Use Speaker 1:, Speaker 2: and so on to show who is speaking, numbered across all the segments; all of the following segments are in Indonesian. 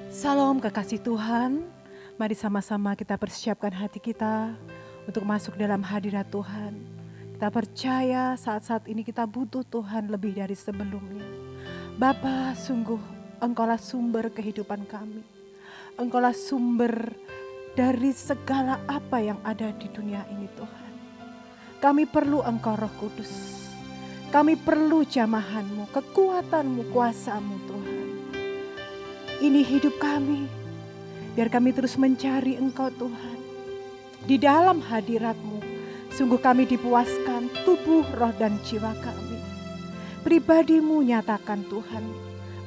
Speaker 1: Salam kekasih Tuhan, mari sama-sama kita persiapkan hati kita untuk masuk dalam hadirat Tuhan. Kita percaya saat-saat ini kita butuh Tuhan lebih dari sebelumnya. Bapa, sungguh Engkaulah sumber kehidupan kami. Engkaulah sumber dari segala apa yang ada di dunia ini Tuhan. Kami perlu Engkau Roh Kudus. Kami perlu jamahan-Mu, kekuatan-Mu, kuasa-Mu Tuhan. Ini hidup kami, biar kami terus mencari Engkau Tuhan. Di dalam hadirat-Mu, sungguh kami dipuaskan tubuh, roh dan jiwa kami. Pribadi-Mu nyatakan Tuhan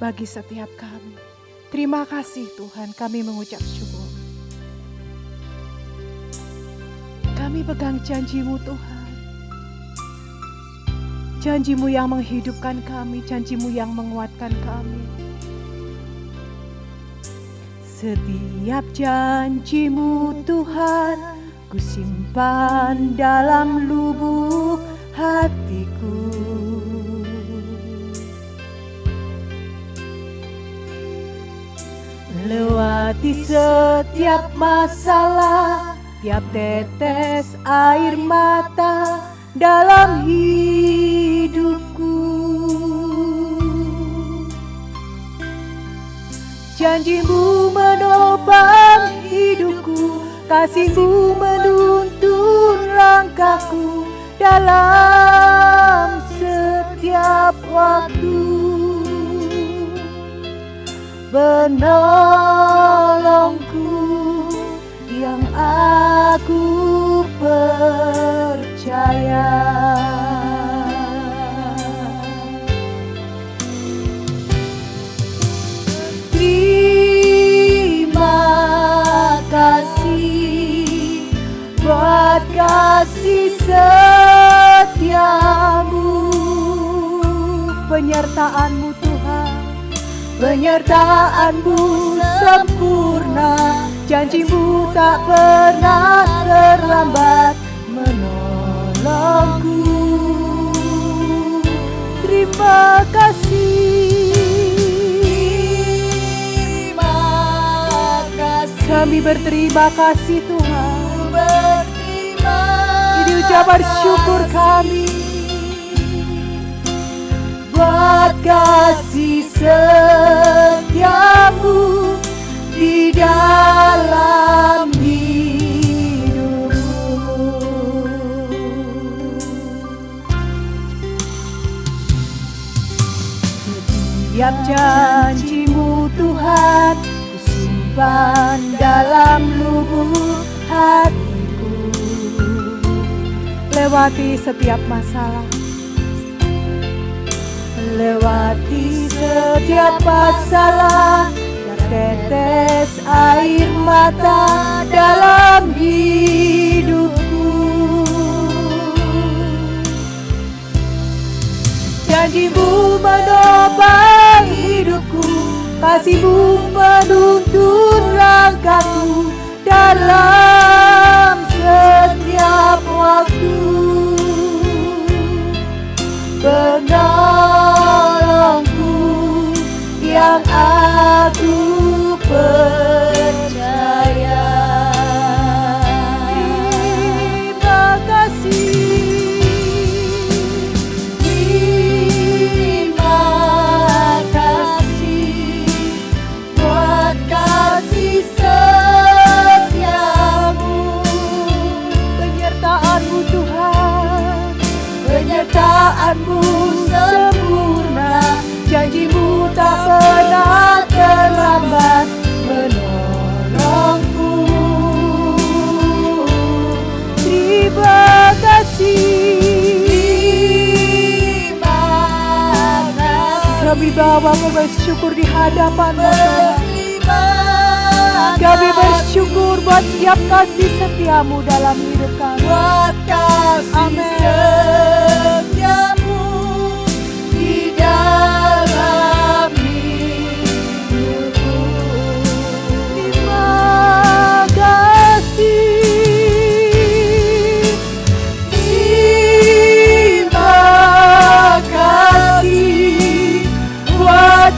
Speaker 1: bagi setiap kami. Terima kasih Tuhan, kami mengucap syukur. Kami pegang janji-Mu Tuhan. Janji-Mu yang menghidupkan kami, janji-Mu yang menguatkan kami. Setiap janji-Mu Tuhan, ku simpan dalam lubuk hatiku. Lewati setiap masalah, tiap tetes air mata dalam hidupku. Janji-Mu menopang hidupku, kasih-Mu menuntun langkahku dalam setiap waktu. Penolongku yang aku percaya. Buat kasih setiamu, penyertaan-Mu Tuhan, penyertaan-Mu sempurna, janji-Mu tak pernah terlambat menolongku. Terima kasih, kami berterima kasih Tuhan. Ini ucapan syukur kami buat kasih setiamu di dalam hidupku. Setiap janji-Mu Tuhan, ku simpan dalam lubuk hatiku. Lewati setiap masalah, lewati setiap masalah, tiap tetes air mata dalam hidupku. Janji-Mu menopang hidupku, kasih-Mu menuntun langkahku dalam setiap waktu. Penolongku yang aku percaya. Terima kasih, terima kasih buat kasih setiamu, penyertaan-Mu Tuhan, penyertaan-Mu sempurna, janji-Mu tak pernah terlambat menolongku. Terima kasih, kami bawa bersyukur di hadapan-Mu Tuhan. Kami bersyukur buat setiap kasih setiamu dalam hidup kami.
Speaker 2: Buat kasih setiamu di dalam hidupku.
Speaker 1: Terima kasih,
Speaker 2: terima kasih buat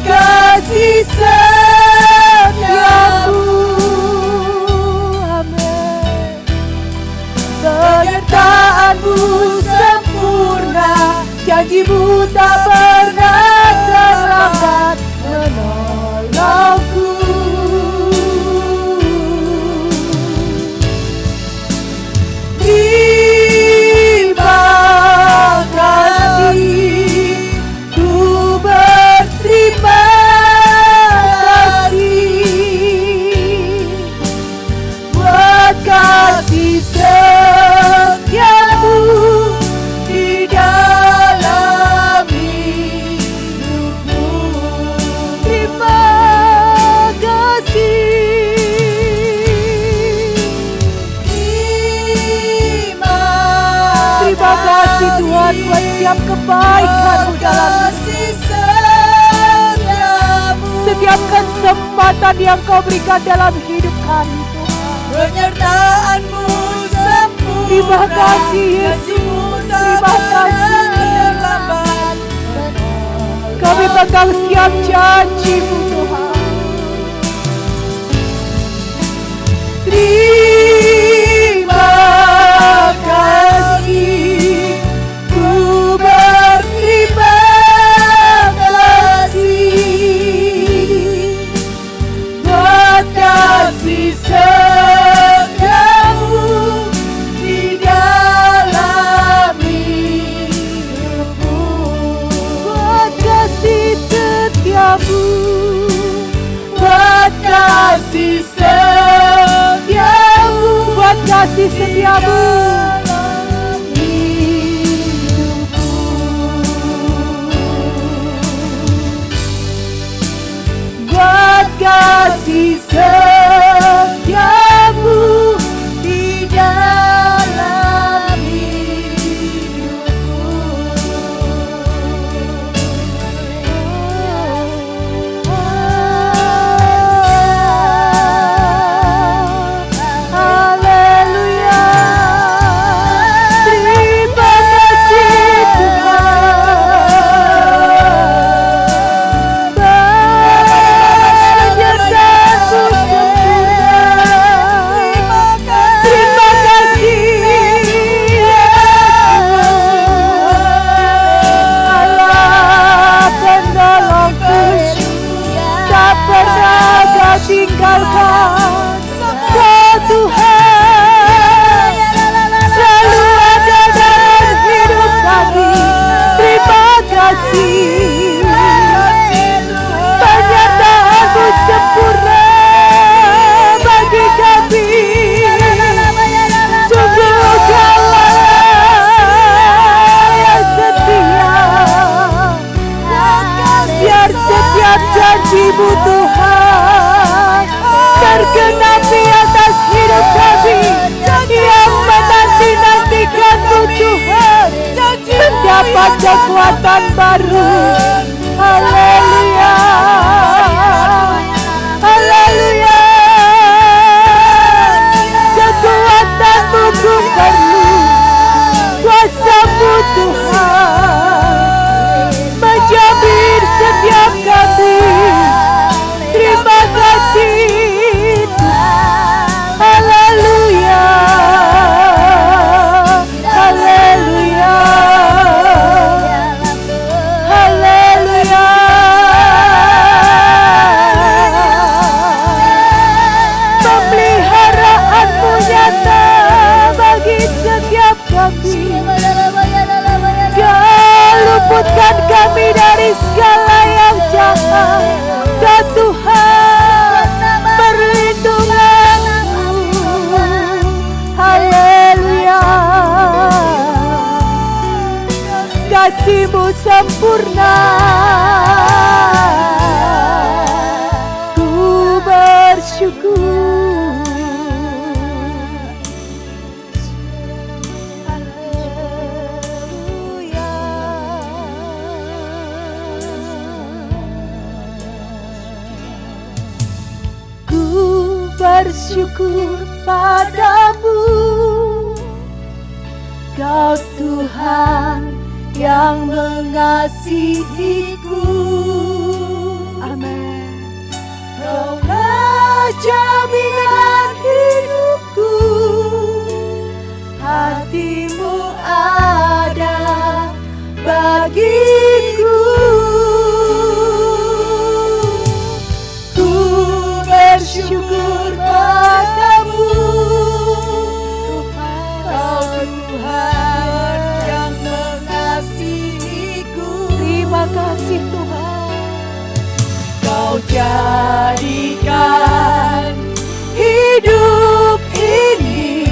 Speaker 1: setiap kebaikan-Mu dalam
Speaker 2: kasih setiamu,
Speaker 1: setiap kesempatan yang Kau berikan dalam hidup kami Tuhan.
Speaker 2: penyertaan-Mu sempurna.
Speaker 1: Terima kasih Yesus, terima kasih. Kami pegang siap janji-Mu Tuhan.
Speaker 2: Terima kasih, ku berterima kasih buat kasih setiamu di dalam hidupku.
Speaker 1: Buat kasih setiamu,
Speaker 2: Buat kasih setiamu,
Speaker 1: buat kasih setiamu.
Speaker 2: dalam hidupku. Buat kasih setiamu di dalam hidupku.
Speaker 1: Haleluya. Terima kasih Tuhan. Penyertaan-Mu sempurna. Terima kasih Allah penolongku, tak pernah Kau tinggalkan. Kau Tuhan selalu ada dalam hidup kami. Terima kasih. Penyertaan-Mu sempurna bagi kami. Sungguh Kaulah yang setia. Biar setiap janji-Mu Tuhan tergenapi atas hidup kami yang menanti-nantikan-Mu Tuhan mendapat kekuatan baru. Haleluya, haleluya. Kekuatan-Mu ku perlu, kuasa-Mu Tuhan menjamir setiap kami. Terima kasih Tuhan. Haleluya, haleluya, haleluya. Pemeliharaanmu nyata bagi setiap kami. Kau luputkan kami dari segala yang jahat. Dan Tuhan perlindungan-Mu. Haleluya. Kasih-Mu sempurna. Ku bersyukur. Ku bersyukur padamu, Kau Tuhan yang mengasihiku. Amin.
Speaker 2: Kaulah jaminan hidupku, hati-Mu ada bagiku. Ku bersyukur padamu, Kau Tuhan yang mengasihiku.
Speaker 1: Terima kasih Tuhan.
Speaker 2: Kau jadikan hidup ini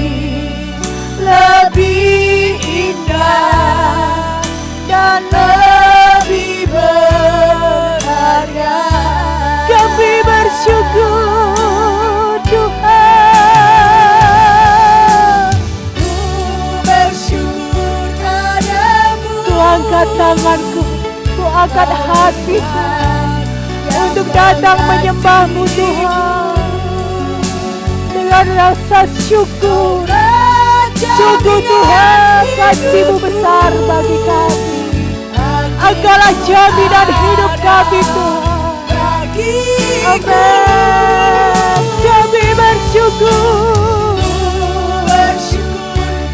Speaker 2: lebih indah dan lebih berharga.
Speaker 1: Kami bersyukur Tuhan.
Speaker 2: Ku bersyukur padamu,
Speaker 1: Tuhan tanganku, ku angkat hati untuk datang menyembah-Mu Tuhan dengan rasa syukur. Sungguh Tuhan, kasih-Mu besar bagi kami. Engkaulah jaminan hidup kami Tuhan. Amin. Kami bersyukur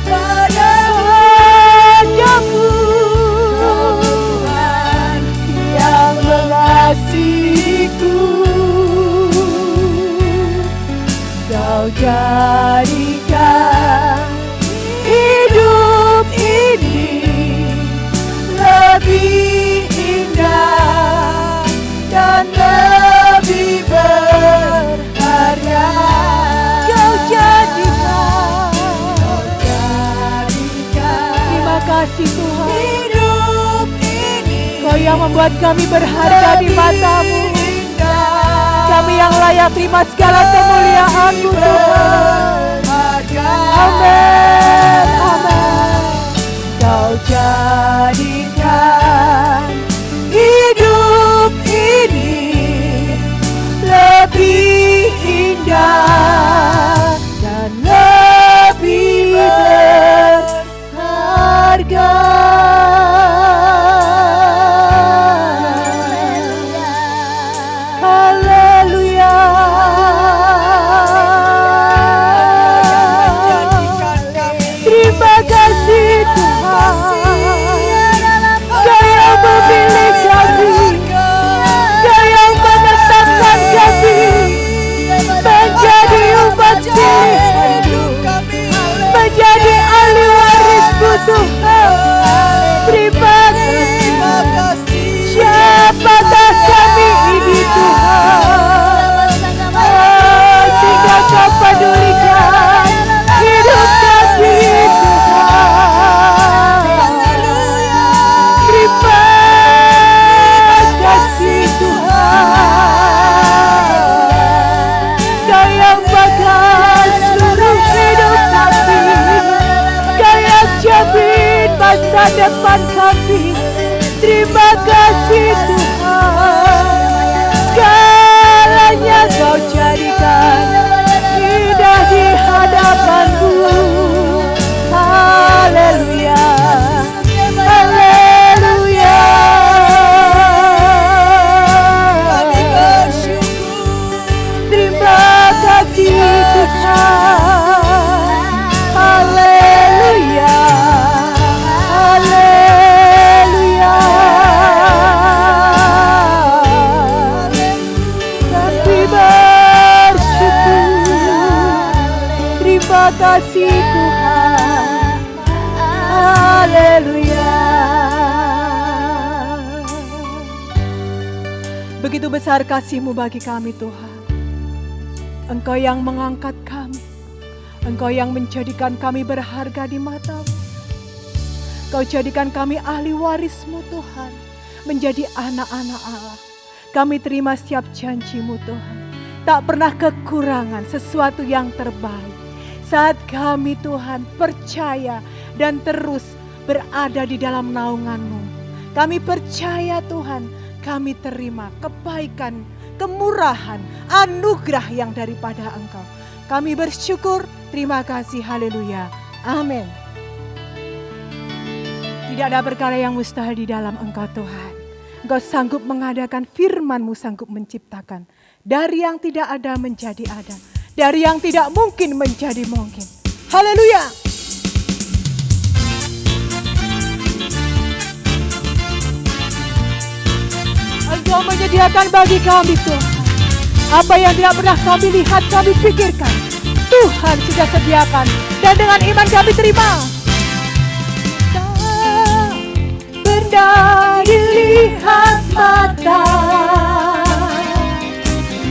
Speaker 1: padamu Tuhan yang mengasihiku. Kau jadikan hidup ini lebih indah dan lebih berharga. Kau jadikan, terima kasih Tuhan, hidup ini Kau yang membuat kami berharga di mata-Mu. Kami yang layak terima segala kemuliaan-Mu Tuhan. Amin, amin. Kau jadikan hidup ini lebih indah dan lebih berharga. Haleluya. Terima kasih Tuhan, Kau yang memilih kami, Kau yang menetapkan kami menjadi umat pilihan-Mu, menjadi ahli waris-Mu Tuhan. Terima kasih. Siapakah kami ini Tuhan, sehingga Kau pedulikan hidup kami Tuhan. Terima kasih Tuhan, Kau yang bakal seluruh hidup kami, Kau yang jamin masa depan kami. Terima kasih Tuhan, segalanya Kau jadikan indah di hadapan-Mu. Haleluya, haleluya. Terima kasih Tuhan. Haleluya, haleluya. Kami bersyukur. Terima kasih Tuhan. Haleluya. Begitu besar kasih-Mu bagi kami Tuhan. Engkau yang mengangkat kami, Engkau yang menjadikan kami berharga di mata-Mu. Kau jadikan kami ahli waris-Mu Tuhan, menjadi anak-anak Allah. Kami terima setiap janji-Mu Tuhan, tak pernah kekurangan sesuatu yang terbaik. Saat kami Tuhan percaya dan terus berada di dalam naungan-Mu, kami percaya Tuhan, kami terima kebaikan, kemurahan, anugerah yang daripada Engkau. Kami bersyukur, terima kasih, haleluya, amin. Tidak ada perkara yang mustahil di dalam Engkau Tuhan. Engkau sanggup mengadakan, firman-Mu sanggup menciptakan. Dari yang tidak ada menjadi ada, dari yang tidak mungkin menjadi mungkin. Haleluya. Engkau menyediakan bagi kami Tuhan apa yang tidak pernah kami lihat, kami pikirkan. Tuhan sudah sediakan dan dengan iman kami terima. Tak pernah dilihat mata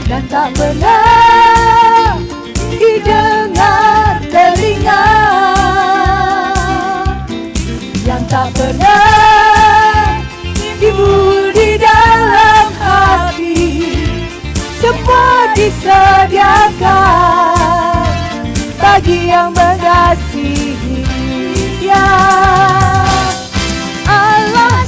Speaker 1: dan tak pernah didengar telinga, yang tak pernah timbul di dalam hati, semua disediakan bagi yang mengasihi Dia. Allah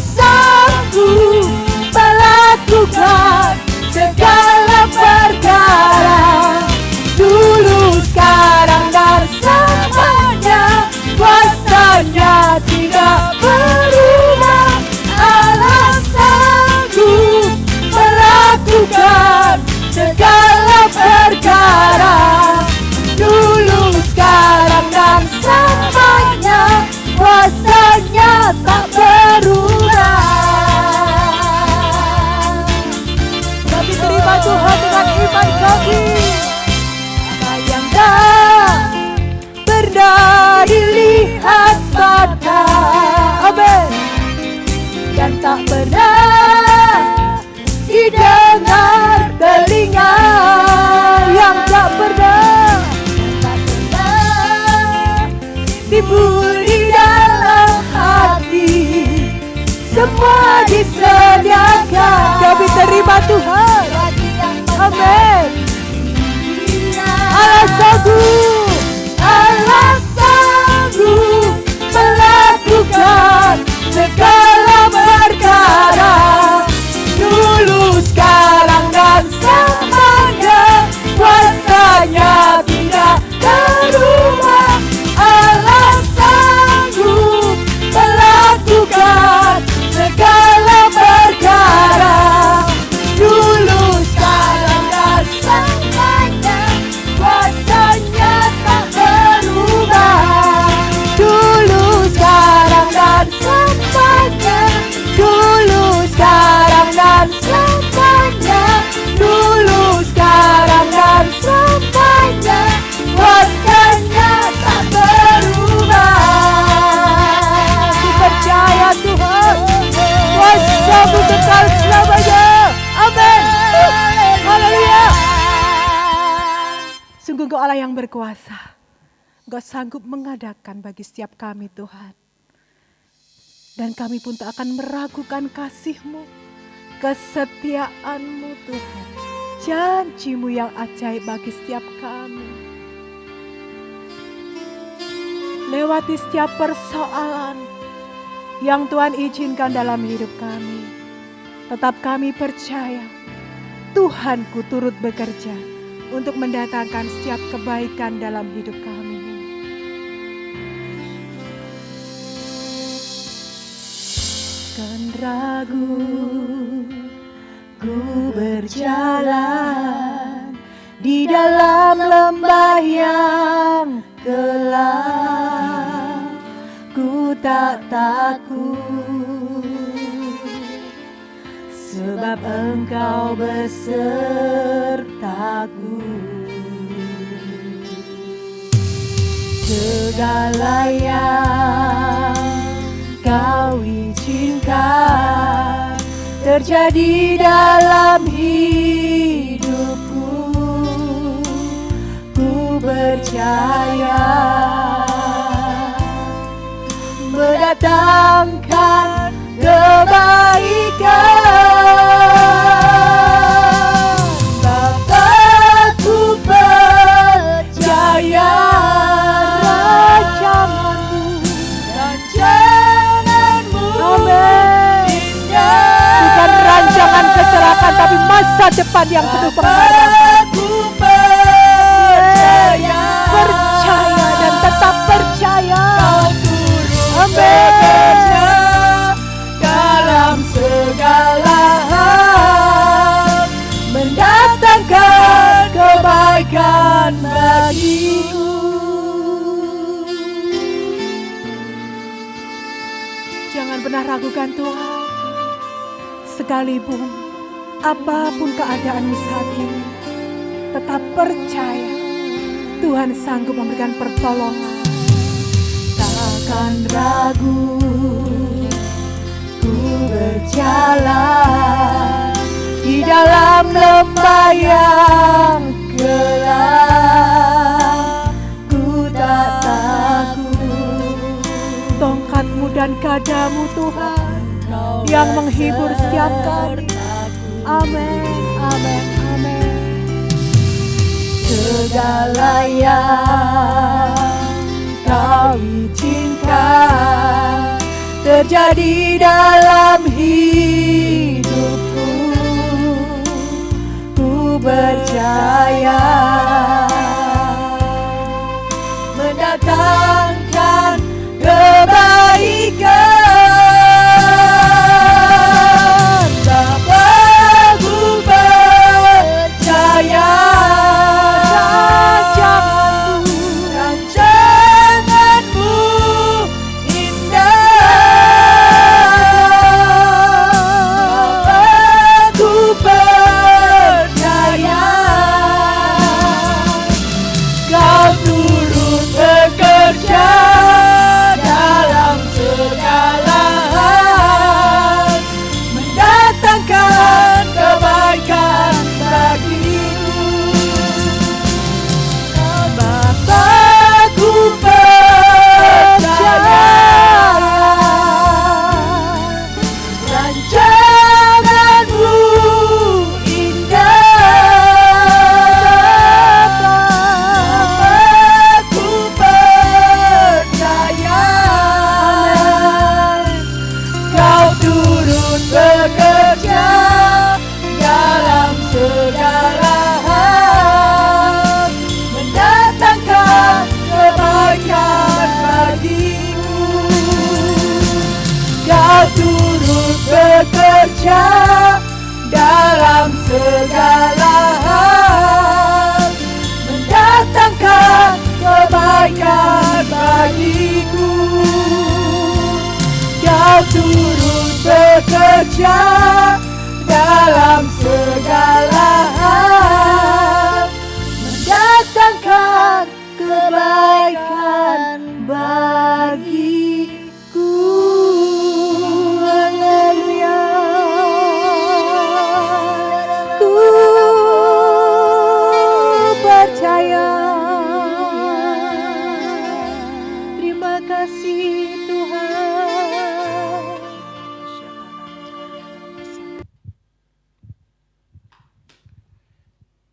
Speaker 1: Tuhan.
Speaker 2: bagi yang
Speaker 1: Amin. Allah sanggup.
Speaker 2: Allah sanggup melakukan segala perkara, dulu, sekarang, dan selamanya. Kuasanya tidak berubah. Allah sanggup melakukan segala perkara, dulu, sekarang, dan selamanya. Kuasanya tak berubah. Dulu, sekarang, dan selamanya. Dulu, sekarang, dan selamanya. Dulu, sekarang, dan selamanya. Kuasanya tak berubah. Aku percaya Tuhan, kuasa-Mu kekal selamanya. Amin. Haleluya.
Speaker 1: Sungguh Engkau Allah yang berkuasa. Engkau sanggup mengadakan bagi setiap kami Tuhan. Dan kami pun tak akan meragukan kasih-Mu, kesetiaan-Mu Tuhan. Janji-Mu yang ajaib bagi setiap kami. Lewati setiap persoalan yang Tuhan izinkan dalam hidup kami, tetap kami percaya Tuhanku turut bekerja untuk mendatangkan setiap kebaikan dalam hidup kami. Kan ragu ku berjalan di dalam lembah yang gelap, ku tak takut sebab Engkau besertaku. Segala yang Kau izinkan terjadi dalam hidupku, ku percaya mendatangkan kebaikan. Bapakku percaya rancangan-Mu, rancangan-Mu indah. Bukan rancangan kecelakaan, tapi masa depan yang penuh pengharapan.
Speaker 2: Aku percaya,
Speaker 1: Percaya dan tetap percaya.
Speaker 2: Kau turut
Speaker 1: Amin.
Speaker 2: bekerja dalam segala hal, mendatangkan kebaikan bagiku.
Speaker 1: Jangan pernah ragukan Tuhan. Sekalipun apapun keadaanmu saat ini, tetap percaya Tuhan sanggup memberikan pertolongan.
Speaker 2: Takkan ragu, ku berjalan di dalam lembah yang gelap, ku tak takut.
Speaker 1: Tongkat-Mu dan gadamu Tuhan yang menghibur setiap kami. Amin, amin, amin.
Speaker 2: Segala yang Kau izinkan terjadi dalam hidupku, ku percaya mendatangkan kebaikan. Bapakku percaya rancangan-Mu indah. Bapakku percaya bekerja dalam segala hal, mendatangkan kebaikan bagiku. Kau turut bekerja dalam segala hal, mendatangkan kebaikan bagiku. Haleluya. Ku percaya. Terima kasih Tuhan.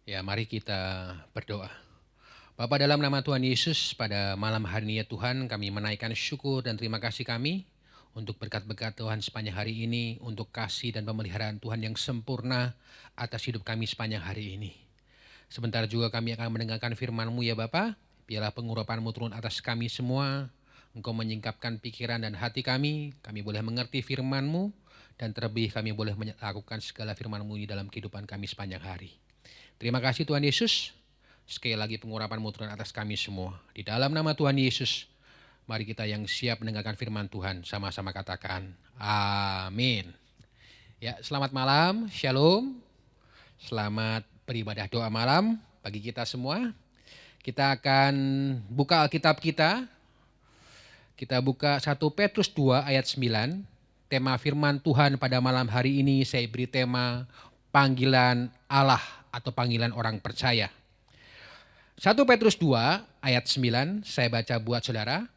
Speaker 3: Ya, mari kita berdoa. Bapa, dalam nama Tuhan Yesus, pada malam hari ini ya Tuhan, kami menaikkan syukur dan terima kasih kami untuk berkat-berkat Tuhan sepanjang hari ini, untuk kasih dan pemeliharaan Tuhan yang sempurna atas hidup kami sepanjang hari ini. Sebentar juga kami akan mendengarkan firman-Mu ya Bapa, biarlah pengurapan-Mu turun atas kami semua, Engkau menyingkapkan pikiran dan hati kami boleh mengerti firman-Mu, dan terlebih kami boleh melakukan segala firman-Mu di dalam kehidupan kami sepanjang hari. Terima kasih Tuhan Yesus. Sekali lagi pengurapan-Mu turun atas kami semua. Di dalam nama Tuhan Yesus, mari kita yang siap mendengarkan firman Tuhan sama-sama katakan amin. Ya, selamat malam, shalom. Selamat beribadah doa malam bagi kita semua. Kita akan buka Alkitab kita. Kita buka 1 Petrus 2 ayat 9. Tema firman Tuhan pada malam hari ini saya beri tema panggilan Allah atau panggilan orang percaya. 1 Petrus 2 ayat 9 saya baca buat saudara.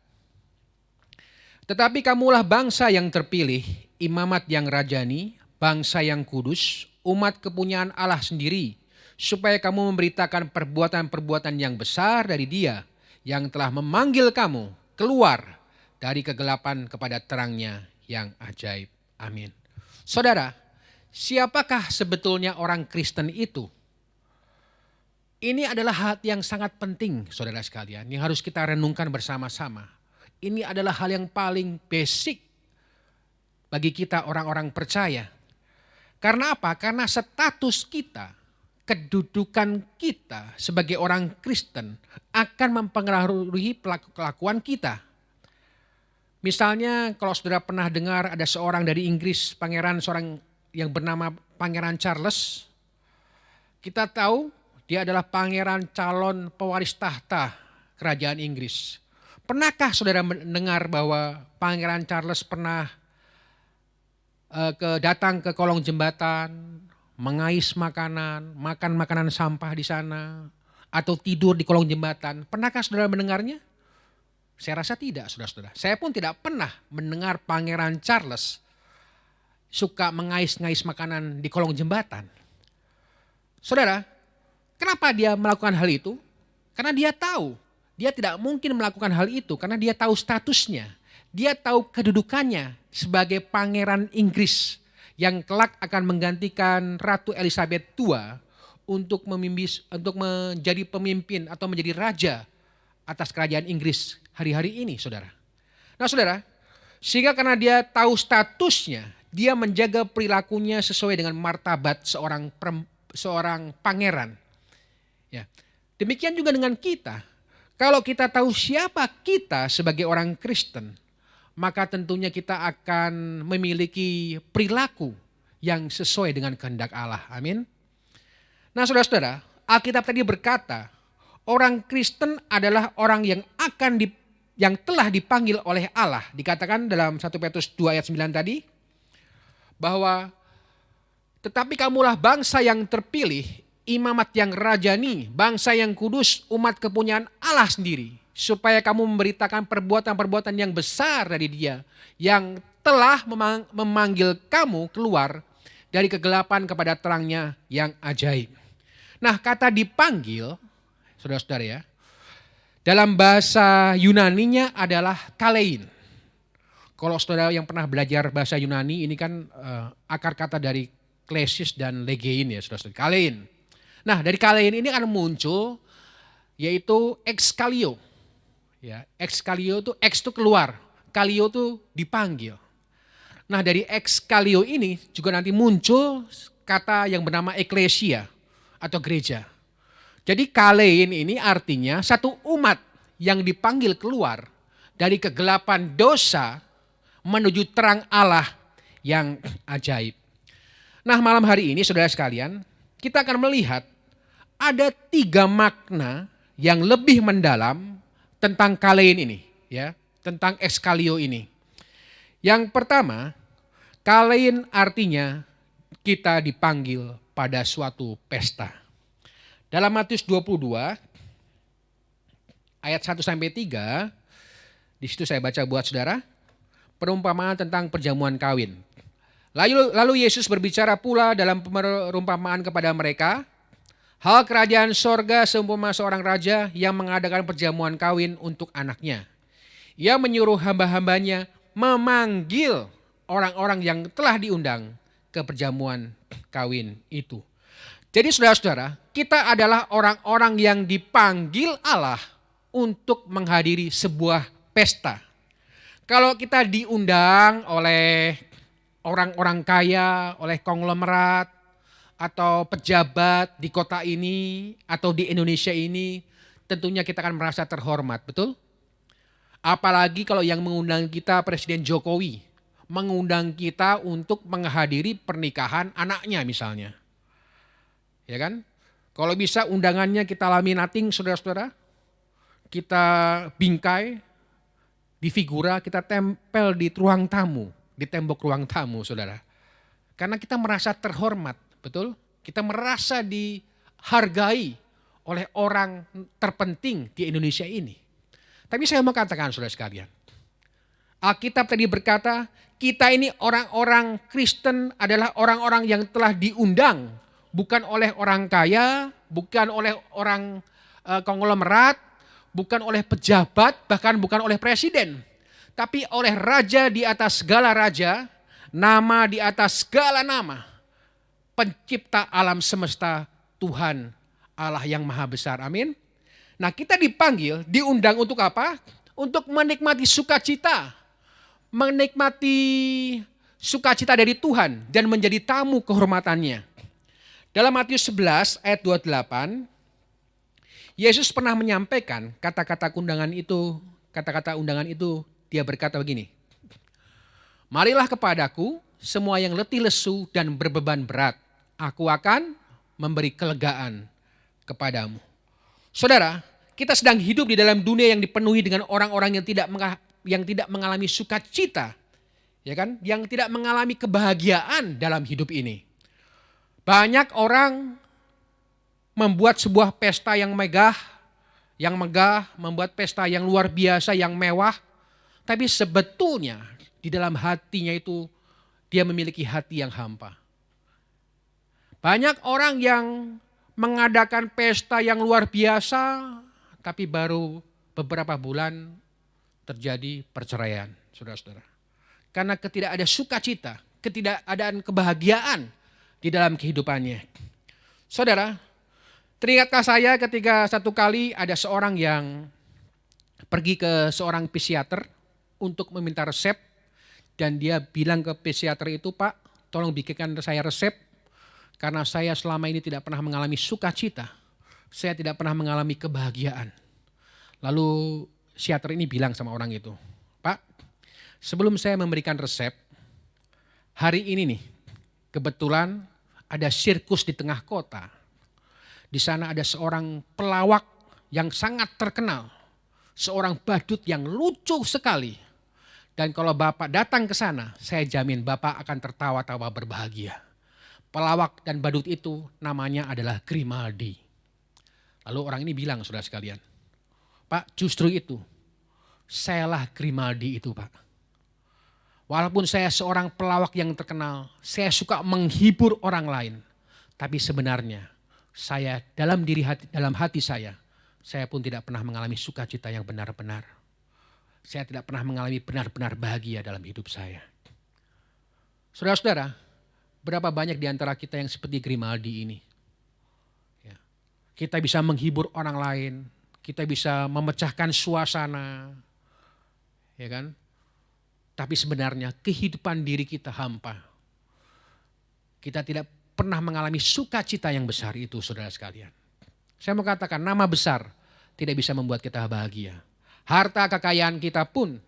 Speaker 3: Tetapi kamulah bangsa yang terpilih, imamat yang rajani, bangsa yang kudus, umat kepunyaan Allah sendiri, supaya kamu memberitakan perbuatan-perbuatan yang besar dari Dia yang telah memanggil kamu keluar dari kegelapan kepada terangnya yang ajaib. Amin. Saudara, siapakah sebetulnya orang Kristen itu? Ini adalah hal yang sangat penting saudara sekalian yang harus kita renungkan bersama-sama. Ini adalah hal yang paling basic bagi kita orang-orang percaya. Karena apa? Karena status kita, kedudukan kita sebagai orang Kristen akan mempengaruhi kelakuan kita. Misalnya kalau saudara pernah dengar ada seorang dari Inggris, seorang yang bernama Pangeran Charles. Kita tahu dia adalah pangeran calon pewaris tahta kerajaan Inggris. Pernahkah saudara mendengar bahwa Pangeran Charles pernah datang ke kolong jembatan, mengais makanan, makan makanan sampah di sana, atau tidur di kolong jembatan? Pernahkah saudara mendengarnya? Saya rasa tidak, saudara-saudara. Saya pun tidak pernah mendengar Pangeran Charles suka mengais-ngais makanan di kolong jembatan. Saudara, kenapa dia melakukan hal itu? Karena dia tahu, dia tidak mungkin melakukan hal itu karena dia tahu statusnya. Dia tahu kedudukannya sebagai pangeran Inggris yang kelak akan menggantikan Ratu Elizabeth II untuk menjadi pemimpin atau menjadi raja atas kerajaan Inggris hari-hari ini, saudara. Nah, saudara, sehingga karena dia tahu statusnya, dia menjaga perilakunya sesuai dengan martabat seorang pangeran. Ya. Demikian juga dengan kita. Kalau kita tahu siapa kita sebagai orang Kristen, maka tentunya kita akan memiliki perilaku yang sesuai dengan kehendak Allah. Amin. Nah, saudara-saudara, Alkitab tadi berkata, orang Kristen adalah orang yang telah dipanggil oleh Allah. Dikatakan dalam 1 Petrus 2 ayat 9 tadi, bahwa tetapi kamulah bangsa yang terpilih, imamat yang rajani, bangsa yang kudus, umat kepunyaan Allah sendiri. Supaya kamu memberitakan perbuatan-perbuatan yang besar dari Dia, yang telah memanggil kamu keluar dari kegelapan kepada terangnya yang ajaib. Nah, kata dipanggil, saudara-saudara ya, dalam bahasa Yunaninya adalah kalein. Kalau saudara yang pernah belajar bahasa Yunani, ini kan akar kata dari klesis dan legein ya, saudara-saudara. Kalein. Nah, dari kalein ini akan muncul yaitu exkalio. Ya, exkalio itu ex itu keluar, kalio itu dipanggil. Nah dari exkalio ini juga nanti muncul kata yang bernama eklesia atau gereja. Jadi kalein ini artinya satu umat yang dipanggil keluar dari kegelapan dosa menuju terang Allah yang ajaib. Nah malam hari ini saudara sekalian, kita akan melihat ada 3 makna yang lebih mendalam tentang kalein ini, ya, tentang exkalio ini. Yang pertama, kalein artinya kita dipanggil pada suatu pesta. Dalam Matius 22 ayat 1 sampai 3, di situ saya baca buat saudara, perumpamaan tentang perjamuan kawin. Lalu Yesus berbicara pula dalam perumpamaan kepada mereka, hal kerajaan sorga seumpama seorang raja yang mengadakan perjamuan kawin untuk anaknya. Ia menyuruh hamba-hambanya memanggil orang-orang yang telah diundang ke perjamuan kawin itu. Jadi saudara-saudara, kita adalah orang-orang yang dipanggil Allah untuk menghadiri sebuah pesta. Kalau kita diundang oleh orang-orang kaya, oleh konglomerat, atau pejabat di kota ini, atau di Indonesia ini, tentunya kita akan merasa terhormat, betul? Apalagi kalau yang mengundang kita Presiden Jokowi, mengundang kita untuk menghadiri pernikahan anaknya misalnya. Ya kan? Kalau bisa undangannya kita laminating saudara-saudara, kita bingkai di figura, kita tempel di ruang tamu, di tembok ruang tamu saudara. Karena kita merasa terhormat, betul? Kita merasa dihargai oleh orang terpenting di Indonesia ini. Tapi saya mau katakan saudara sekalian, Alkitab tadi berkata, kita ini orang-orang Kristen adalah orang-orang yang telah diundang, bukan oleh orang kaya, bukan oleh orang konglomerat, bukan oleh pejabat, bahkan bukan oleh presiden. Tapi oleh raja di atas segala raja, nama di atas segala nama. Pencipta alam semesta, Tuhan Allah yang maha besar, amin. Nah kita dipanggil, diundang untuk apa? Untuk menikmati sukacita. Menikmati sukacita dari Tuhan dan menjadi tamu kehormatannya. Dalam Matius 11 ayat 28, Yesus pernah menyampaikan kata-kata undangan itu, dia berkata begini, marilah kepadaku semua yang letih lesu dan berbeban berat, aku akan memberi kelegaan kepadamu. Saudara, kita sedang hidup di dalam dunia yang dipenuhi dengan orang-orang yang tidak mengalami sukacita, ya kan? Yang tidak mengalami kebahagiaan dalam hidup ini. Banyak orang membuat sebuah pesta yang megah, membuat pesta yang luar biasa, yang mewah, tapi sebetulnya di dalam hatinya itu dia memiliki hati yang hampa. Banyak orang yang mengadakan pesta yang luar biasa, tapi baru beberapa bulan terjadi perceraian, saudara-saudara. Karena tidak ada sukacita, ketidakadaan kebahagiaan di dalam kehidupannya. Saudara, teringatkah saya ketika satu kali ada seorang yang pergi ke seorang psikiater untuk meminta resep, dan dia bilang ke psikiater itu, Pak, tolong bikinkan saya resep, karena saya selama ini tidak pernah mengalami sukacita, saya tidak pernah mengalami kebahagiaan. Lalu psikiater ini bilang sama orang itu, Pak, sebelum saya memberikan resep, hari ini nih, kebetulan ada sirkus di tengah kota. Di sana ada seorang pelawak yang sangat terkenal, seorang badut yang lucu sekali. Dan kalau Bapak datang ke sana, saya jamin Bapak akan tertawa-tawa berbahagia. Pelawak dan badut itu namanya adalah Grimaldi. Lalu orang ini bilang, saudara sekalian, Pak, justru itu, sayalah Grimaldi itu, Pak. Walaupun saya seorang pelawak yang terkenal, saya suka menghibur orang lain. Tapi sebenarnya saya dalam hati saya pun tidak pernah mengalami sukacita yang benar-benar. Saya tidak pernah mengalami benar-benar bahagia dalam hidup saya. Saudara-saudara, berapa banyak di antara kita yang seperti Grimaldi ini? Ya. Kita bisa menghibur orang lain, kita bisa memecahkan suasana, ya kan? Tapi sebenarnya kehidupan diri kita hampa. Kita tidak pernah mengalami sukacita yang besar itu, saudara sekalian. Saya mau katakan, nama besar tidak bisa membuat kita bahagia. Harta kekayaan kita pun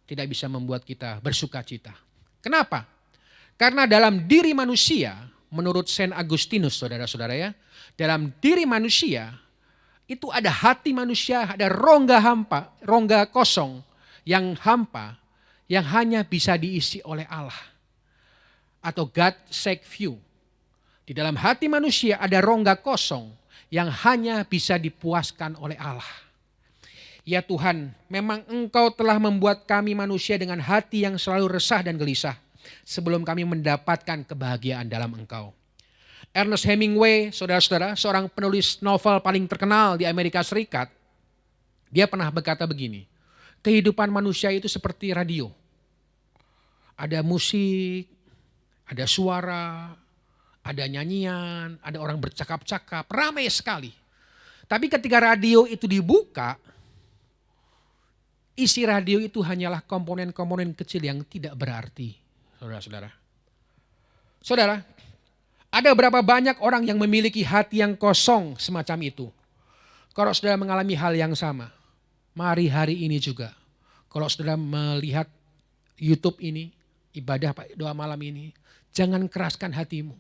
Speaker 3: tidak bisa membuat kita bersukacita. Kenapa? Karena dalam diri manusia, menurut Saint Agustinus, saudara-saudara ya, dalam diri manusia itu ada hati manusia, ada rongga hampa, rongga kosong yang hampa, yang hanya bisa diisi oleh Allah. Atau God sake few. Di dalam hati manusia ada rongga kosong yang hanya bisa dipuaskan oleh Allah. Ya Tuhan, memang Engkau telah membuat kami manusia dengan hati yang selalu resah dan gelisah sebelum kami mendapatkan kebahagiaan dalam Engkau. Ernest Hemingway, saudara-saudara, seorang penulis novel paling terkenal di Amerika Serikat, dia pernah berkata begini, kehidupan manusia itu seperti radio. Ada musik, ada suara, ada nyanyian, ada orang bercakap-cakap, ramai sekali. Tapi ketika radio itu dibuka, isi radio itu hanyalah komponen-komponen kecil yang tidak berarti, saudara-saudara. Saudara, ada berapa banyak orang yang memiliki hati yang kosong semacam itu? Kalau saudara mengalami hal yang sama, mari hari ini juga. Kalau saudara melihat YouTube ini, ibadah doa malam ini, jangan keraskan hatimu.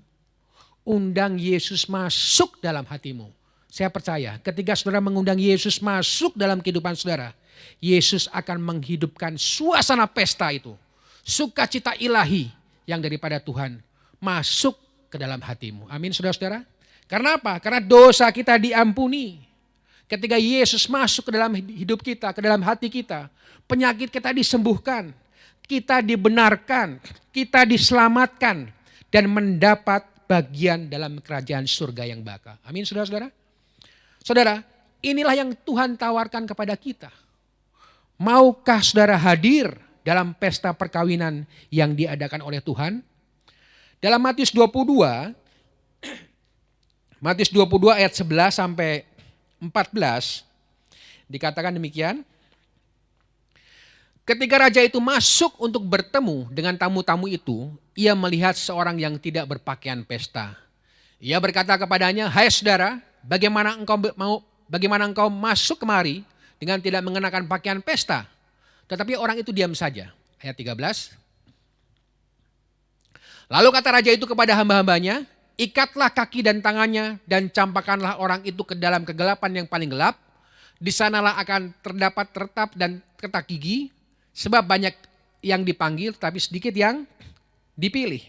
Speaker 3: Undang Yesus masuk dalam hatimu. Saya percaya ketika saudara mengundang Yesus masuk dalam kehidupan saudara, Yesus akan menghidupkan suasana pesta itu. Sukacita ilahi yang daripada Tuhan masuk ke dalam hatimu. Amin saudara-saudara. Karena apa? Karena dosa kita diampuni. Ketika Yesus masuk ke dalam hidup kita, ke dalam hati kita, penyakit kita disembuhkan, kita dibenarkan, kita diselamatkan, dan mendapat bagian dalam kerajaan surga yang baka. Amin saudara-saudara. Saudara, inilah yang Tuhan tawarkan kepada kita. Maukah saudara hadir dalam pesta perkawinan yang diadakan oleh Tuhan? Dalam Matius 22 ayat 11 sampai 14 dikatakan demikian. Ketika raja itu masuk untuk bertemu dengan tamu-tamu itu, ia melihat seorang yang tidak berpakaian pesta. Ia berkata kepadanya, "Hai saudara, bagaimana engkau masuk kemari dengan tidak mengenakan pakaian pesta?" Tetapi orang itu diam saja. Ayat 13. Lalu kata raja itu kepada hamba-hambanya, ikatlah kaki dan tangannya dan campakkanlah orang itu ke dalam kegelapan yang paling gelap. Di sanalah akan terdapat retap dan ketak gigi, sebab banyak yang dipanggil tapi sedikit yang dipilih.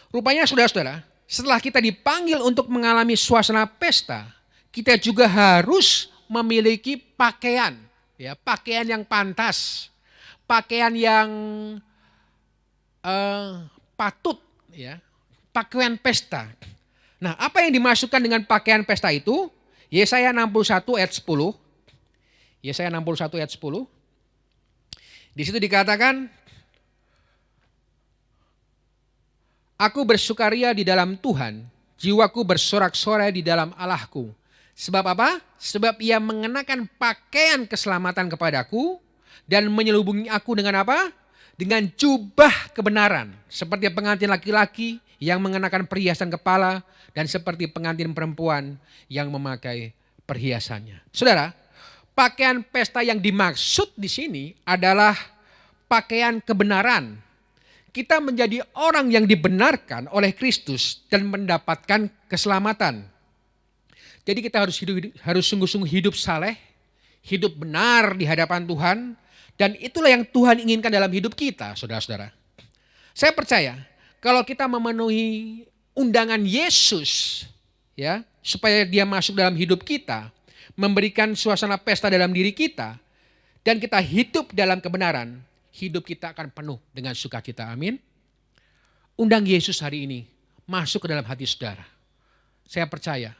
Speaker 3: Rupanya saudara-saudara, setelah kita dipanggil untuk mengalami suasana pesta, kita juga harus memiliki pakaian, ya, pakaian yang pantas, pakaian yang patut, ya, pakaian pesta. Nah, apa yang dimasukkan dengan pakaian pesta itu? Yesaya 61 ayat 10. Yesaya 61 ayat 10. Di situ dikatakan, aku bersukaria di dalam Tuhan, jiwaku bersorak-sorai di dalam Allahku. Sebab apa? Sebab ia mengenakan pakaian keselamatan kepadaku dan menyelubungi aku dengan apa? Dengan jubah kebenaran. Seperti pengantin laki-laki yang mengenakan perhiasan kepala dan seperti pengantin perempuan yang memakai perhiasannya. Saudara, pakaian pesta yang dimaksud di sini adalah pakaian kebenaran. Kita menjadi orang yang dibenarkan oleh Kristus dan mendapatkan keselamatan. Jadi kita harus sungguh-sungguh hidup saleh, hidup benar di hadapan Tuhan. Dan itulah yang Tuhan inginkan dalam hidup kita, saudara-saudara. Saya percaya kalau kita memenuhi undangan Yesus, ya, supaya dia masuk dalam hidup kita, memberikan suasana pesta dalam diri kita, dan kita hidup dalam kebenaran, hidup kita akan penuh dengan sukacita. Amin. Undang Yesus hari ini masuk ke dalam hati saudara. Saya percaya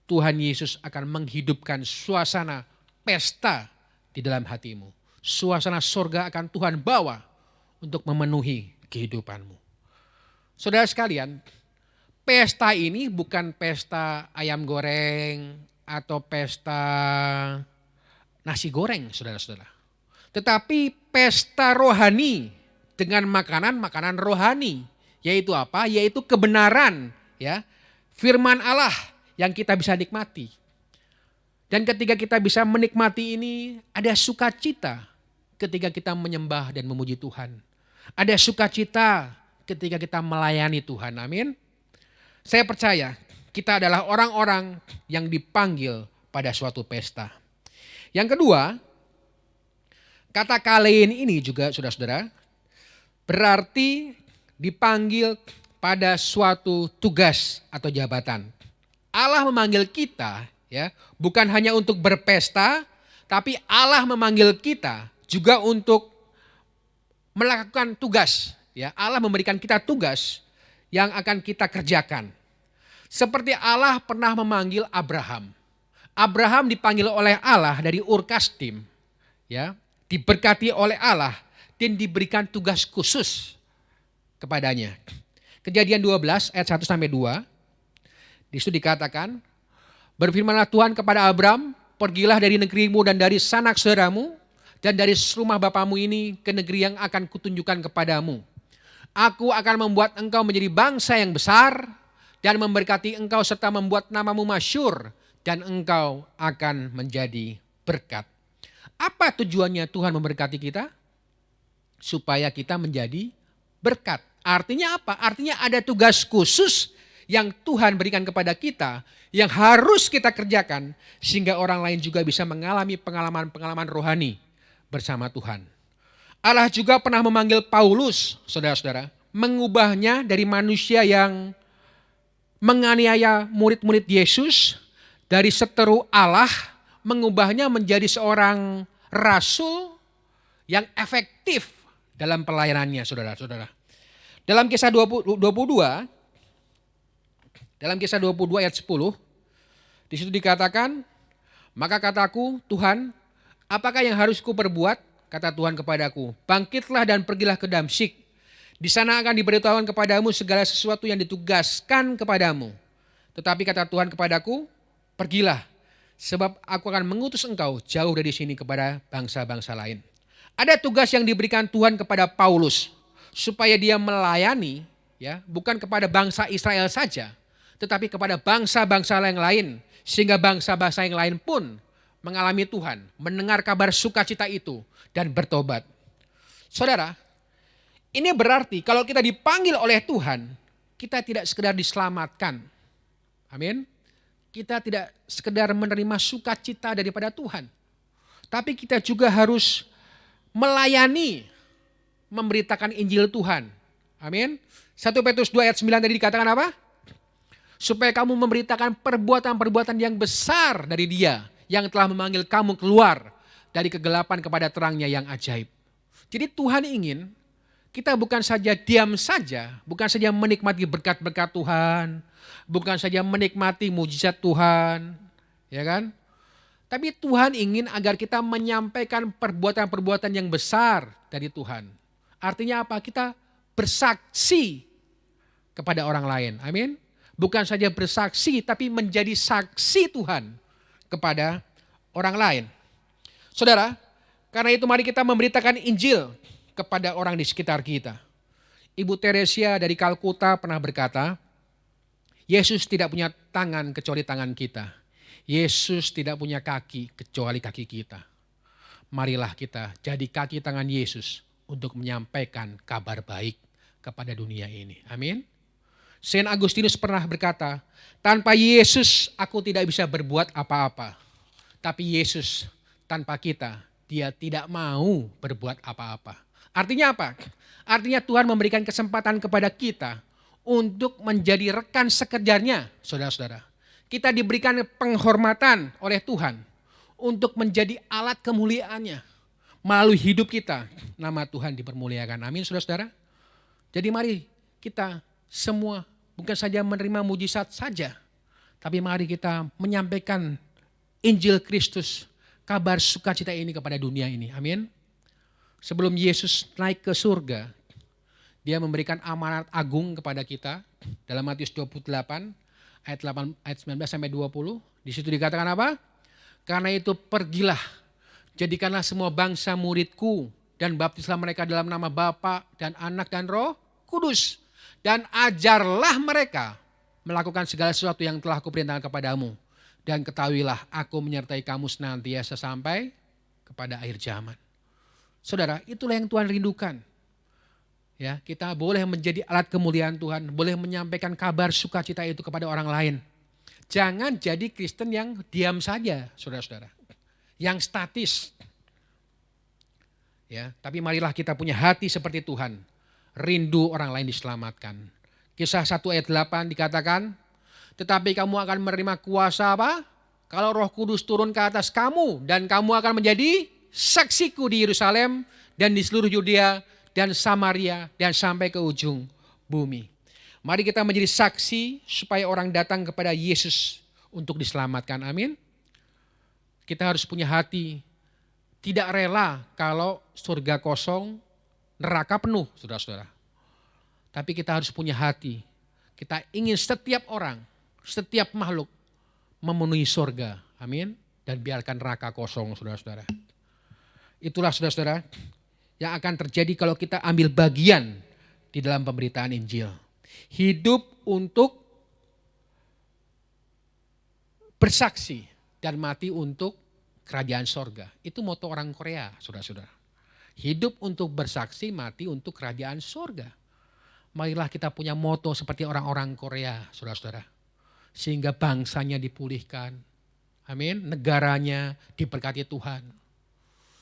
Speaker 3: Tuhan Yesus akan menghidupkan suasana pesta di dalam hatimu. Suasana surga akan Tuhan bawa untuk memenuhi kehidupanmu. Saudara sekalian, pesta ini bukan pesta ayam goreng atau pesta nasi goreng, saudara-saudara. Tetapi pesta rohani, dengan makanan rohani. Yaitu apa? Yaitu kebenaran, ya. Firman Allah yang kita bisa nikmati. Dan ketika kita bisa menikmati ini, ada sukacita ketika kita menyembah dan memuji Tuhan. Ada sukacita ketika kita melayani Tuhan. Amin. Saya percaya kita adalah orang-orang yang dipanggil pada suatu pesta. Yang kedua, kata kalein ini juga saudara-saudara berarti dipanggil pada suatu tugas atau jabatan. Allah memanggil kita, ya, bukan hanya untuk berpesta, tapi Allah memanggil kita juga untuk melakukan tugas. Ya, Allah memberikan kita tugas yang akan kita kerjakan. Seperti Allah pernah memanggil Abraham. Abraham dipanggil oleh Allah dari Ur Kasdim, ya, diberkati oleh Allah dan diberikan tugas khusus kepadanya. Kejadian 12 ayat 1 sampai 2. Di situ dikatakan, berfirmanlah Tuhan kepada Abram, pergilah dari negerimu dan dari sanak saudaramu dan dari rumah bapamu ini ke negeri yang akan kutunjukkan kepadamu. Aku akan membuat engkau menjadi bangsa yang besar dan memberkati engkau serta membuat namamu masyhur dan engkau akan menjadi berkat. Apa tujuannya Tuhan memberkati kita? Supaya kita menjadi berkat. Artinya apa? Artinya ada tugas khusus yang Tuhan berikan kepada kita yang harus kita kerjakan sehingga orang lain juga bisa mengalami pengalaman-pengalaman rohani bersama Tuhan. Allah juga pernah memanggil Paulus, saudara-saudara, mengubahnya dari manusia yang menganiaya murid-murid Yesus, dari seteru Allah, mengubahnya menjadi seorang rasul yang efektif dalam pelayanannya, saudara-saudara. Dalam kisah 22 ayat 10, di situ dikatakan, maka kataku, Tuhan, apakah yang harus kuperbuat? Kata Tuhan kepadaku, bangkitlah dan pergilah ke Damsyik. Di sana akan diberitahukan kepadamu segala sesuatu yang ditugaskan kepadamu. Tetapi kata Tuhan kepadaku, pergilah, sebab aku akan mengutus engkau jauh dari sini kepada bangsa-bangsa lain. Ada tugas yang diberikan Tuhan kepada Paulus supaya dia melayani, ya, bukan kepada bangsa Israel saja, tetapi kepada bangsa-bangsa yang lain, sehingga bangsa-bangsa yang lain pun mengalami Tuhan, mendengar kabar sukacita itu dan bertobat. Saudara, ini berarti kalau kita dipanggil oleh Tuhan, kita tidak sekedar diselamatkan. Amin. Kita tidak sekedar menerima sukacita daripada Tuhan, tapi kita juga harus melayani, memberitakan Injil Tuhan. Amin. 1 Petrus 2 ayat 9 tadi dikatakan apa? Supaya kamu memberitakan perbuatan-perbuatan yang besar dari Dia yang telah memanggil kamu keluar dari kegelapan kepada terangnya yang ajaib. Jadi Tuhan ingin kita bukan saja diam saja, bukan saja menikmati berkat-berkat Tuhan, bukan saja menikmati mujizat Tuhan, ya kan? Tapi Tuhan ingin agar kita menyampaikan perbuatan-perbuatan yang besar dari Tuhan. Artinya apa? Kita bersaksi kepada orang lain. Amin. Bukan saja bersaksi, tapi menjadi saksi Tuhan kepada orang lain. Saudara, karena itu mari kita memberitakan Injil kepada orang di sekitar kita. Ibu Teresia dari Kalkuta pernah berkata, Yesus tidak punya tangan kecuali tangan kita. Yesus tidak punya kaki kecuali kaki kita. Marilah kita jadi kaki tangan Yesus untuk menyampaikan kabar baik kepada dunia ini. Amin. Saint Agustinus pernah berkata, tanpa Yesus aku tidak bisa berbuat apa-apa. Tapi Yesus tanpa kita, dia tidak mau berbuat apa-apa. Artinya apa? Artinya Tuhan memberikan kesempatan kepada kita untuk menjadi rekan sekerjanya, saudara-saudara. Kita diberikan penghormatan oleh Tuhan untuk menjadi alat kemuliaannya. Melalui hidup kita, nama Tuhan dipermuliakan. Amin, saudara-saudara. Jadi mari kita semua bukan saja menerima mujizat saja, tapi mari kita menyampaikan Injil Kristus, kabar sukacita ini kepada dunia ini. Amin. Sebelum Yesus naik ke surga, dia memberikan amanat agung kepada kita dalam Matius 28 ayat 19 sampai 20. Di situ dikatakan apa? Karena itu pergilah, jadikanlah semua bangsa muridku dan baptislah mereka dalam nama Bapa dan Anak dan Roh Kudus. Dan ajarlah mereka melakukan segala sesuatu yang telah kuperintahkan kepadamu. Dan ketahuilah aku menyertai kamu senantiasa sampai kepada akhir zaman. Saudara, itulah yang Tuhan rindukan. Ya, kita boleh menjadi alat kemuliaan Tuhan, boleh menyampaikan kabar sukacita itu kepada orang lain. Jangan jadi Kristen yang diam saja, saudara-saudara. Yang statis. Ya, tapi marilah kita punya hati seperti Tuhan. Rindu orang lain diselamatkan. Kisah 1 ayat 8 dikatakan, tetapi kamu akan menerima kuasa apa? Kalau Roh Kudus turun ke atas kamu dan kamu akan menjadi saksiku di Yerusalem dan di seluruh Yudea dan Samaria dan sampai ke ujung bumi. Mari kita menjadi saksi supaya orang datang kepada Yesus untuk diselamatkan. Amin. Kita harus punya hati tidak rela kalau surga kosong, neraka penuh, saudara-saudara. Tapi kita harus punya hati. Kita ingin setiap orang, setiap makhluk memenuhi surga. Amin. Dan biarkan neraka kosong, saudara-saudara. Itulah saudara-saudara yang akan terjadi kalau kita ambil bagian di dalam pemberitaan Injil. Hidup untuk bersaksi dan mati untuk kerajaan sorga. Itu moto orang Korea, saudara-saudara. Hidup untuk bersaksi, mati untuk kerajaan sorga. Marilah kita punya moto seperti orang-orang Korea, saudara-saudara. Sehingga bangsanya dipulihkan. Amin. Negaranya diberkati Tuhan.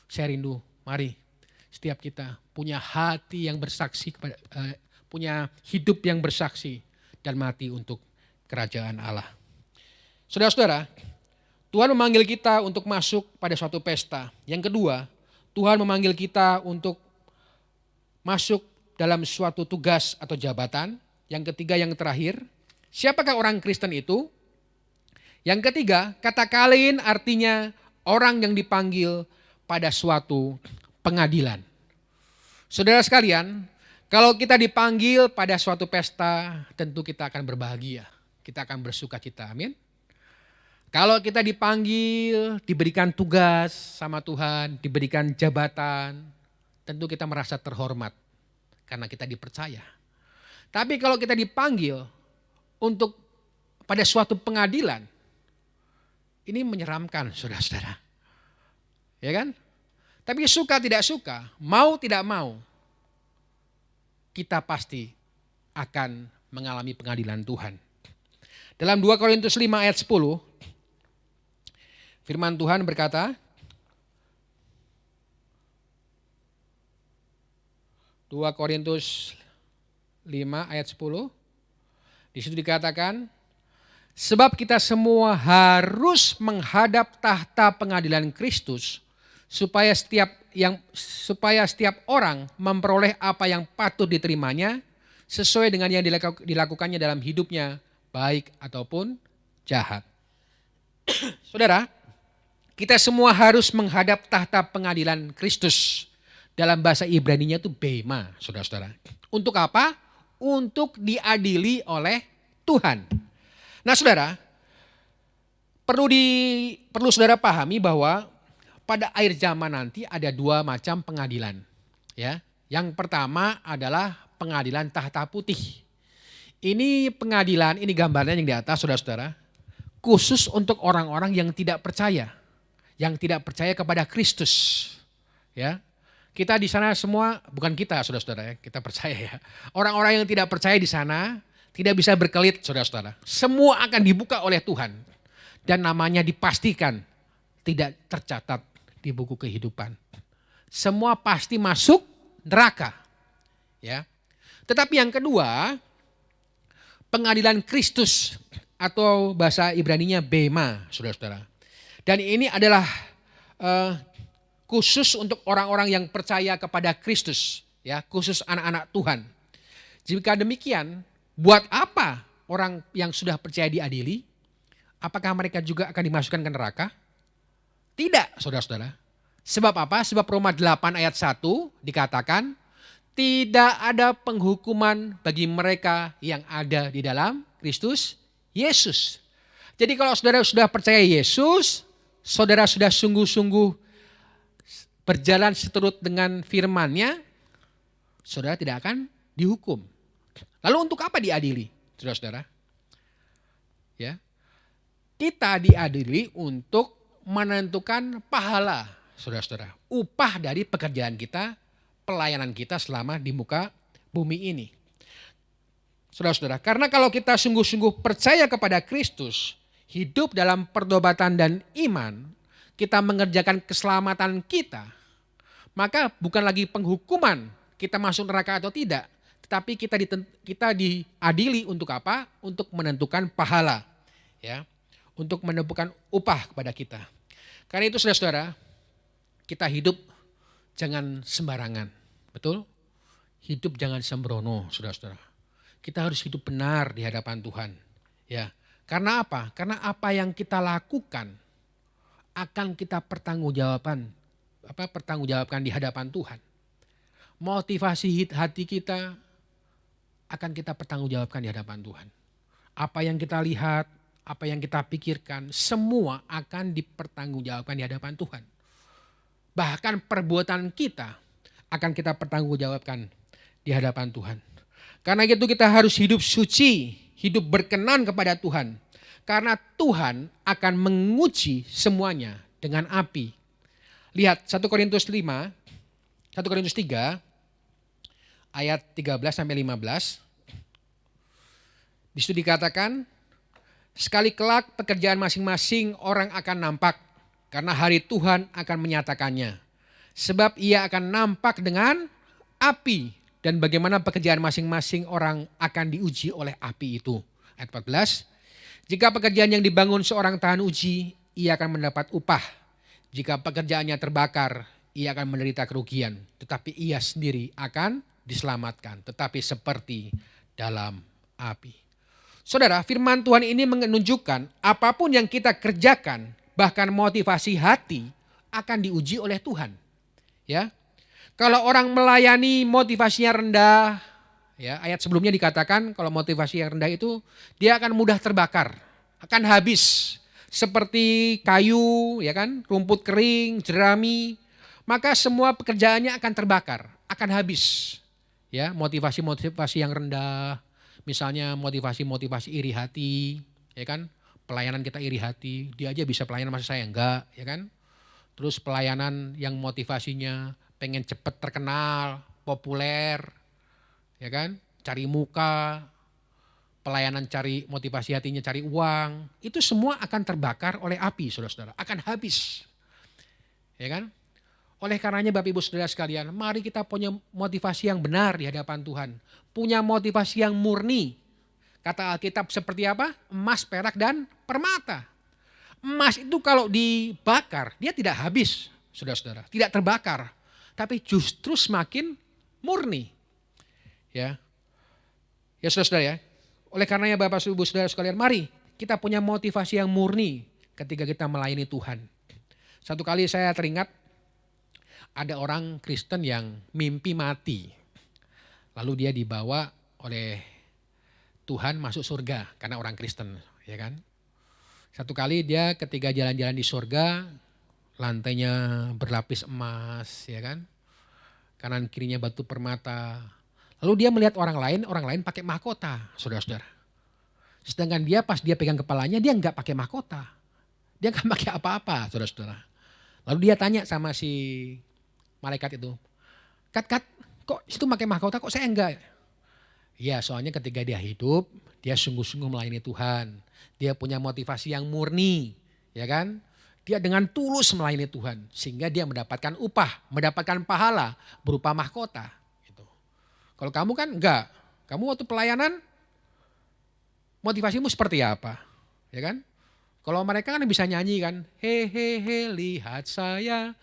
Speaker 3: Saya rindu, mari setiap kita punya hati yang bersaksi, punya hidup yang bersaksi dan mati untuk kerajaan Allah. Saudara-saudara, Tuhan memanggil kita untuk masuk pada suatu pesta. Yang kedua, Tuhan memanggil kita untuk masuk dalam suatu tugas atau jabatan. Yang ketiga, yang terakhir, siapakah orang Kristen itu? Yang ketiga, kata kalein artinya orang yang dipanggil pada suatu pengadilan. Saudara sekalian, kalau kita dipanggil pada suatu pesta, tentu kita akan berbahagia. Kita akan bersuka cita, amin. Kalau kita dipanggil, diberikan tugas sama Tuhan, diberikan jabatan, tentu kita merasa terhormat karena kita dipercaya. Tapi kalau kita dipanggil untuk pada suatu pengadilan, ini menyeramkan, saudara-saudara. Ya kan? Tapi suka tidak suka, mau tidak mau, kita pasti akan mengalami pengadilan Tuhan. Dalam 2 Korintus 5 ayat 10, firman Tuhan berkata, 2 Korintus 5 ayat 10, di situ dikatakan, sebab kita semua harus menghadap tahta pengadilan Kristus, supaya setiap orang memperoleh apa yang patut diterimanya sesuai dengan yang dilakukannya dalam hidupnya, baik ataupun jahat. Saudara, kita semua harus menghadap tahta pengadilan Kristus. Dalam bahasa Ibraninya itu bema, saudara-saudara. Untuk apa? Untuk diadili oleh Tuhan. Nah, saudara, perlu saudara pahami bahwa pada akhir zaman nanti ada 2 macam pengadilan. Ya, yang pertama adalah pengadilan tahta putih. Ini pengadilan, ini gambarnya yang di atas, saudara-saudara, khusus untuk orang-orang yang tidak percaya, yang tidak percaya kepada Kristus. Ya, kita di sana semua, bukan kita, saudara-saudara, ya, kita percaya ya. Orang-orang yang tidak percaya di sana tidak bisa berkelit, saudara-saudara. Semua akan dibuka oleh Tuhan dan namanya dipastikan tidak tercatat di buku kehidupan. Semua pasti masuk neraka. Ya. Tetapi yang kedua, pengadilan Kristus atau bahasa Ibraninya bema, saudara-saudara. Dan ini adalah khusus untuk orang-orang yang percaya kepada Kristus, ya, khusus anak-anak Tuhan. Jika demikian, buat apa orang yang sudah percaya diadili? Apakah mereka juga akan dimasukkan ke neraka? Tidak, saudara-saudara. Sebab apa? Sebab Roma 8 ayat 1 dikatakan, tidak ada penghukuman bagi mereka yang ada di dalam Kristus Yesus. Jadi kalau saudara sudah percaya Yesus, saudara sudah sungguh-sungguh berjalan seturut dengan firman-Nya, saudara tidak akan dihukum. Lalu untuk apa diadili, saudara-saudara? Ya, kita diadili untuk menentukan pahala, saudara-saudara. Upah dari pekerjaan kita, pelayanan kita selama di muka bumi ini. Saudara-saudara, karena kalau kita sungguh-sungguh percaya kepada Kristus, hidup dalam pertobatan dan iman, kita mengerjakan keselamatan kita, maka bukan lagi penghukuman kita masuk neraka atau tidak, tetapi kita diadili untuk apa? Untuk menentukan pahala, ya, untuk menentukan upah kepada kita. Karena itu saudara-saudara, kita hidup jangan sembarangan, betul? Hidup jangan sembrono, saudara-saudara. Kita harus hidup benar di hadapan Tuhan, ya. Karena apa? Karena apa yang kita lakukan akan kita pertanggungjawabkan di hadapan Tuhan. Motivasi hati kita akan kita pertanggungjawabkan di hadapan Tuhan. Apa yang kita lihat, apa yang kita pikirkan, semua akan dipertanggungjawabkan di hadapan Tuhan. Bahkan perbuatan kita akan kita pertanggungjawabkan di hadapan Tuhan. Karena itu kita harus hidup suci, hidup berkenan kepada Tuhan. Karena Tuhan akan menguji semuanya dengan api. Lihat 1 Korintus 3 ayat 13-15. Di situ dikatakan, sekali kelak pekerjaan masing-masing orang akan nampak, karena hari Tuhan akan menyatakannya. Sebab ia akan nampak dengan api, dan bagaimana pekerjaan masing-masing orang akan diuji oleh api itu. Ayat 14, jika pekerjaan yang dibangun seorang tahan uji, ia akan mendapat upah. Jika pekerjaannya terbakar, ia akan menderita kerugian. Tetapi ia sendiri akan diselamatkan, tetapi seperti dalam api. Saudara, firman Tuhan ini menunjukkan apapun yang kita kerjakan, bahkan motivasi hati akan diuji oleh Tuhan. Ya, kalau orang melayani motivasinya rendah, ya, ayat sebelumnya dikatakan kalau motivasi yang rendah itu dia akan mudah terbakar, akan habis seperti kayu, ya kan, rumput kering, jerami, maka semua pekerjaannya akan terbakar, akan habis. Ya, motivasi-motivasi yang rendah, misalnya motivasi iri hati, ya kan, pelayanan kita iri hati, dia aja bisa pelayanan masa saya enggak, ya kan. Terus pelayanan yang motivasinya pengen cepet terkenal, populer, ya kan, cari muka, pelayanan cari motivasi hatinya cari uang, itu semua akan terbakar oleh api, saudara-saudara, akan habis, ya kan. Oleh karenanya Bapak Ibu Saudara sekalian, mari kita punya motivasi yang benar di hadapan Tuhan, punya motivasi yang murni. Kata Alkitab seperti apa? Emas, perak, dan permata. Emas itu kalau dibakar, dia tidak habis, saudara-saudara, tidak terbakar, tapi justru semakin murni. Ya, ya saudara-saudara ya. Oleh karenanya Bapak Ibu Saudara sekalian, mari kita punya motivasi yang murni ketika kita melayani Tuhan. Satu kali saya teringat ada orang Kristen yang mimpi mati. Lalu dia dibawa oleh Tuhan masuk surga karena orang Kristen, ya kan? Satu kali dia ketika jalan-jalan di surga, lantainya berlapis emas, ya kan? Kanan kirinya batu permata. Lalu dia melihat orang lain pakai mahkota, saudara-saudara. Sedangkan dia pas dia pegang kepalanya, dia enggak pakai mahkota. Dia enggak pakai apa-apa, saudara-saudara. Lalu dia tanya sama si malaikat itu, Kat, kok itu pakai mahkota, kok saya enggak? Ya, soalnya ketika dia hidup, dia sungguh-sungguh melayani Tuhan. Dia punya motivasi yang murni, ya kan? Dia dengan tulus melayani Tuhan, sehingga dia mendapatkan upah, mendapatkan pahala berupa mahkota. Gitu. Kalau kamu kan enggak, kamu waktu pelayanan motivasimu seperti apa, ya kan? Kalau mereka kan bisa nyanyi kan, hehehe lihat saya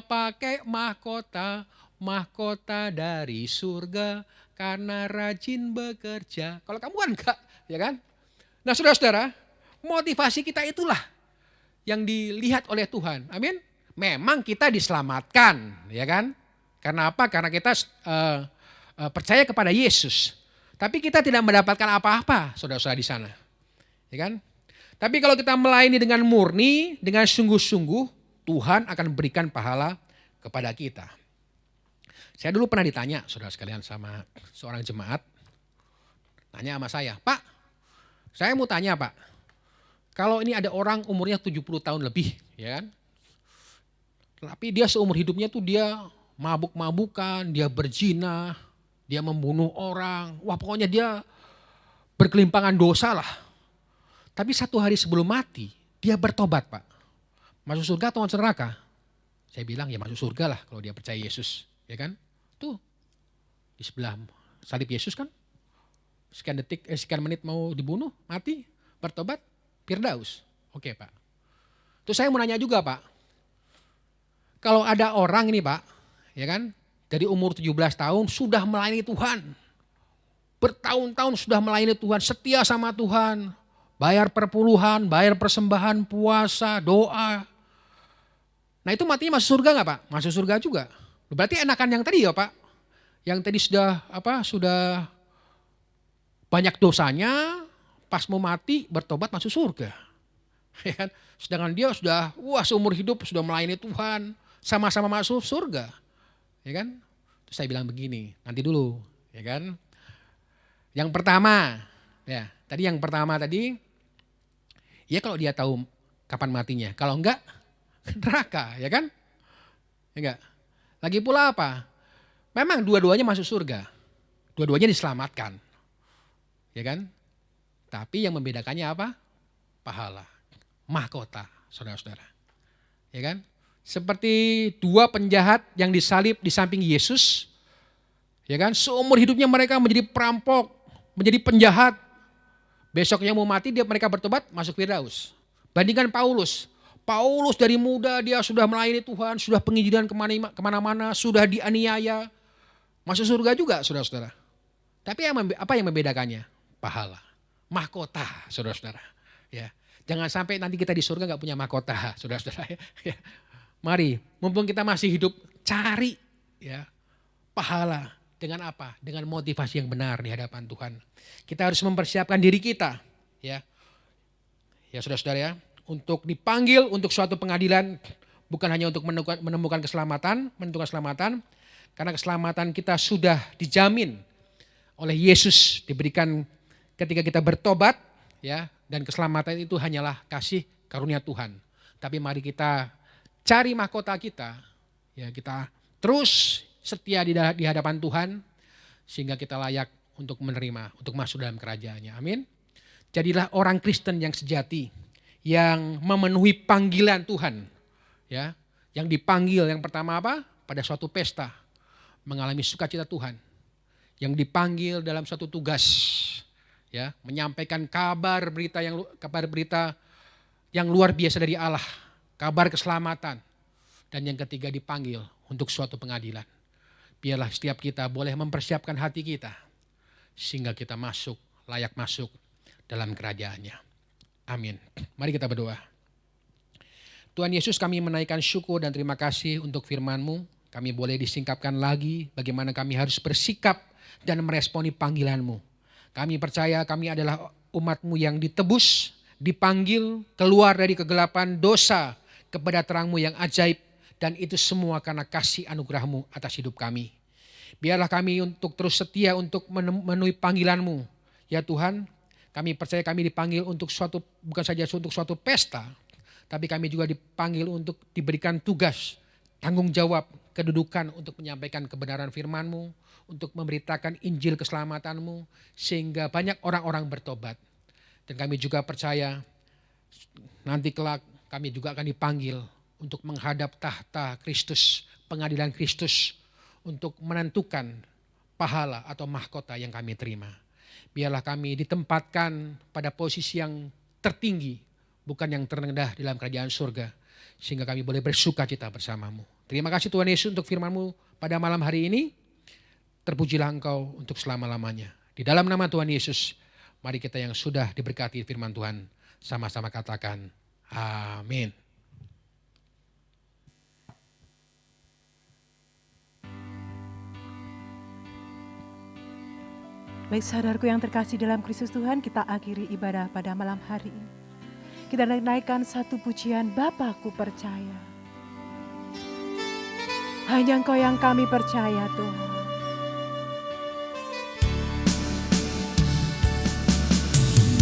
Speaker 3: pakai mahkota, mahkota dari surga karena rajin bekerja. Kalau kamu kan enggak, ya kan? Nah saudara-saudara, motivasi kita itulah yang dilihat oleh Tuhan. Amin. Memang kita diselamatkan, ya kan? Karena apa? Karena kita percaya kepada Yesus. Tapi kita tidak mendapatkan apa-apa, saudara-saudara di sana. Ya kan? Tapi kalau kita melayani dengan murni, dengan sungguh-sungguh, Tuhan akan berikan pahala kepada kita. Saya dulu pernah ditanya, saudara sekalian, sama seorang jemaat. Tanya sama saya, Pak, saya mau tanya Pak, kalau ini ada orang umurnya 70 tahun lebih, ya kan? Tapi dia seumur hidupnya tuh dia mabuk-mabukan, dia berzina, dia membunuh orang. Wah, pokoknya dia berkelimpangan dosa lah. Tapi satu hari sebelum mati, dia bertobat Pak. Masuk surga atau masuk neraka? Saya bilang ya masuk surga lah kalau dia percaya Yesus. Ya kan? Tuh, di sebelah salib Yesus kan. Sekian menit mau dibunuh, mati, bertobat, Firdaus. Oke Pak. Terus saya mau nanya juga Pak. Kalau ada orang ini Pak, ya kan, dari umur 17 tahun sudah melayani Tuhan. Bertahun-tahun sudah melayani Tuhan, setia sama Tuhan. Bayar perpuluhan, bayar persembahan, puasa, doa. Nah itu matinya masuk surga gak Pak? Masuk surga juga. Berarti enakan yang tadi ya Pak. Yang tadi sudah banyak dosanya, pas mau mati bertobat masuk surga. Ya kan? Sedangkan dia sudah seumur hidup sudah melayani Tuhan, sama-sama masuk surga. Ya kan? Terus saya bilang begini, nanti dulu, ya kan? Yang pertama, ya, tadi ya kalau dia tahu kapan matinya, kalau enggak neraka, ya kan? Enggak. Lagi pula apa? Memang dua-duanya masuk surga. Dua-duanya diselamatkan. Ya kan? Tapi yang membedakannya apa? Pahala, mahkota, saudara-saudara. Ya kan? Seperti dua penjahat yang disalib di samping Yesus. Ya kan? Seumur hidupnya mereka menjadi perampok, menjadi penjahat. Besoknya mau mati mereka bertobat masuk Firdaus. Bandingkan Paulus. Paulus dari muda dia sudah melayani Tuhan, sudah penginjilan kemana-mana, sudah dianiaya. Masuk surga juga saudara-saudara. Tapi apa yang membedakannya? Pahala, mahkota saudara-saudara. Ya, jangan sampai nanti kita di surga gak punya mahkota saudara-saudara. Ya. Mari, mumpung kita masih hidup, cari ya pahala. Dengan apa? Dengan motivasi yang benar di hadapan Tuhan. Kita harus mempersiapkan diri kita. Ya saudara-saudara ya. Untuk dipanggil untuk suatu pengadilan. Bukan hanya untuk menentukan keselamatan. Karena keselamatan kita sudah dijamin oleh Yesus. Diberikan ketika kita bertobat. Ya, dan keselamatan itu hanyalah kasih karunia Tuhan. Tapi mari kita cari mahkota kita. Ya, kita terus setia di hadapan Tuhan. Sehingga kita layak untuk menerima. Untuk masuk dalam kerajaannya. Amin. Jadilah orang Kristen yang sejati. Yang memenuhi panggilan Tuhan. Ya, yang dipanggil yang pertama apa? Pada suatu pesta. Mengalami sukacita Tuhan. Yang dipanggil dalam suatu tugas. Ya, menyampaikan kabar berita yang luar biasa dari Allah. Kabar keselamatan. Dan yang ketiga dipanggil untuk suatu pengadilan. Biarlah setiap kita boleh mempersiapkan hati kita. Sehingga kita layak masuk dalam kerajaannya. Amin. Mari kita berdoa. Tuhan Yesus, kami menaikkan syukur dan terima kasih untuk firman-Mu. Kami boleh disingkapkan lagi bagaimana kami harus bersikap dan meresponi panggilan-Mu. Kami percaya kami adalah umat-Mu yang ditebus, dipanggil, keluar dari kegelapan dosa kepada terang-Mu yang ajaib. Dan itu semua karena kasih anugerah-Mu atas hidup kami. Biarlah kami untuk terus setia untuk memenuhi panggilan-Mu. Ya Tuhan, kami percaya kami dipanggil bukan saja untuk suatu pesta. Tapi kami juga dipanggil untuk diberikan tugas, tanggung jawab, kedudukan untuk menyampaikan kebenaran firman-Mu. Untuk memberitakan Injil keselamatan-Mu. Sehingga banyak orang-orang bertobat. Dan kami juga percaya nanti kelak kami juga akan dipanggil untuk menghadap tahta Kristus, pengadilan Kristus, untuk menentukan pahala atau mahkota yang kami terima. Biarlah kami ditempatkan pada posisi yang tertinggi, bukan yang terendah dalam kerajaan surga, sehingga kami boleh bersuka cita bersama-Mu. Terima kasih Tuhan Yesus untuk firman-Mu pada malam hari ini. Terpujilah Engkau untuk selama-lamanya. Di dalam nama Tuhan Yesus, mari kita yang sudah diberkati firman Tuhan, sama-sama katakan amin.
Speaker 1: Baik saudaraku yang terkasih dalam Kristus Tuhan, kita akhiri ibadah pada malam hari ini. Kita naikkan satu pujian, Bapa ku percaya. Hanya Engkau yang kami percaya Tuhan.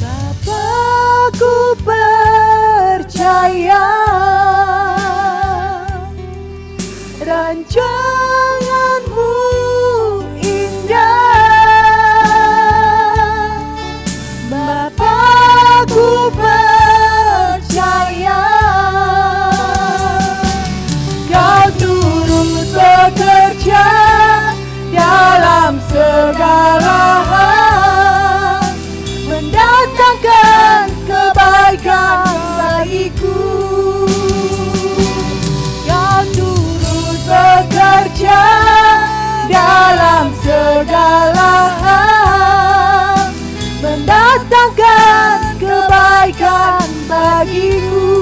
Speaker 2: Bapakku percaya rancanganmu indah. Bapakku percaya Kau turut bekerja dalam segala hal, mendatangkan kebaikan bagiku. Kau turut bekerja dalam segala hal, mendatangkan kebaikan bagiku.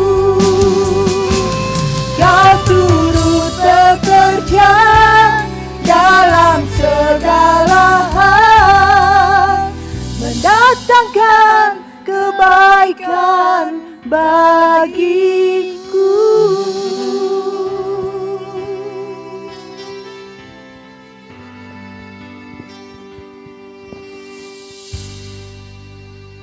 Speaker 2: Kau turut bekerja dalam segala hal, mendatangkan kebaikan bagiku.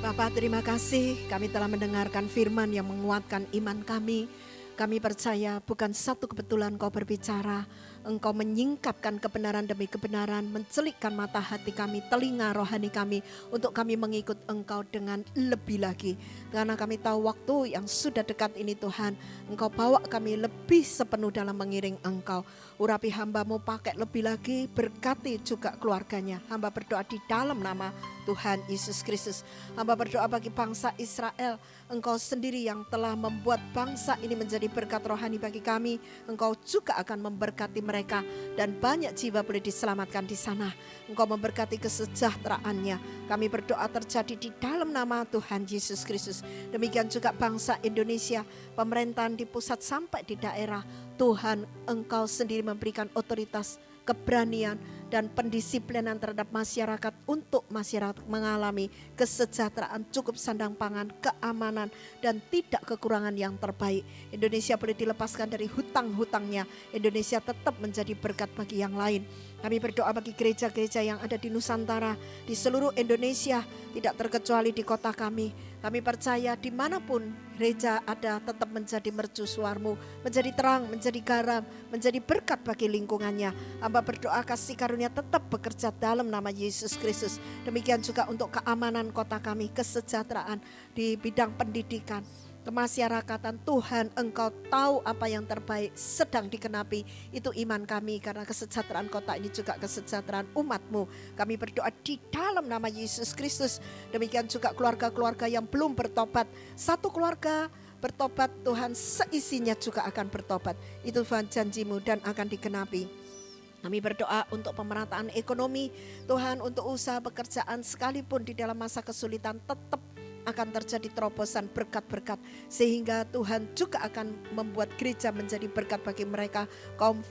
Speaker 4: Bapak, terima kasih kami telah mendengarkan firman yang menguatkan iman kami. Kami percaya bukan satu kebetulan Kau berbicara, Engkau menyingkapkan kebenaran demi kebenaran, mencelikkan mata hati kami, telinga rohani kami, untuk kami mengikut Engkau dengan lebih lagi. Karena kami tahu waktu yang sudah dekat ini Tuhan, Engkau bawa kami lebih sepenuh dalam mengiring Engkau. Urapi hamba-Mu pakai lebih lagi, berkati juga keluarganya. Hamba berdoa di dalam nama Tuhan Yesus Kristus. Hamba berdoa bagi bangsa Israel, Engkau sendiri yang telah membuat bangsa ini menjadi berkat rohani bagi kami. Engkau juga akan memberkati mereka dan banyak jiwa boleh diselamatkan di sana. Engkau memberkati kesejahteraannya. Kami berdoa terjadi di dalam nama Tuhan Yesus Kristus. Demikian juga bangsa Indonesia, pemerintahan di pusat sampai di daerah. Tuhan, Engkau sendiri memberikan otoritas, keberanian dan pendisiplinan terhadap masyarakat untuk masyarakat mengalami kesejahteraan, cukup sandang pangan, keamanan dan tidak kekurangan yang terbaik. Indonesia boleh dilepaskan dari hutang-hutangnya. Indonesia tetap menjadi berkat bagi yang lain. Kami berdoa bagi gereja-gereja yang ada di Nusantara, di seluruh Indonesia, tidak terkecuali di kota kami. Kami percaya dimanapun gereja ada tetap menjadi mercusuar-Mu, menjadi terang, menjadi garam, menjadi berkat bagi lingkungannya. Hamba berdoa kasih karunia tetap bekerja dalam nama Yesus Kristus. Demikian juga untuk keamanan kota kami, kesejahteraan di bidang pendidikan, kemasyarakatan. Tuhan, Engkau tahu apa yang terbaik sedang dikenapi. Itu iman kami, karena kesejahteraan kota ini juga kesejahteraan umat-Mu. Kami berdoa di dalam nama Yesus Kristus. Demikian juga keluarga-keluarga yang belum bertobat. Satu keluarga bertobat, Tuhan seisinya juga akan bertobat. Itu Tuhan janji-Mu dan akan dikenapi. Kami berdoa untuk pemerataan ekonomi, Tuhan, untuk usaha pekerjaan sekalipun di dalam masa kesulitan tetap akan terjadi terobosan berkat-berkat, sehingga Tuhan juga akan membuat gereja menjadi berkat bagi mereka kaum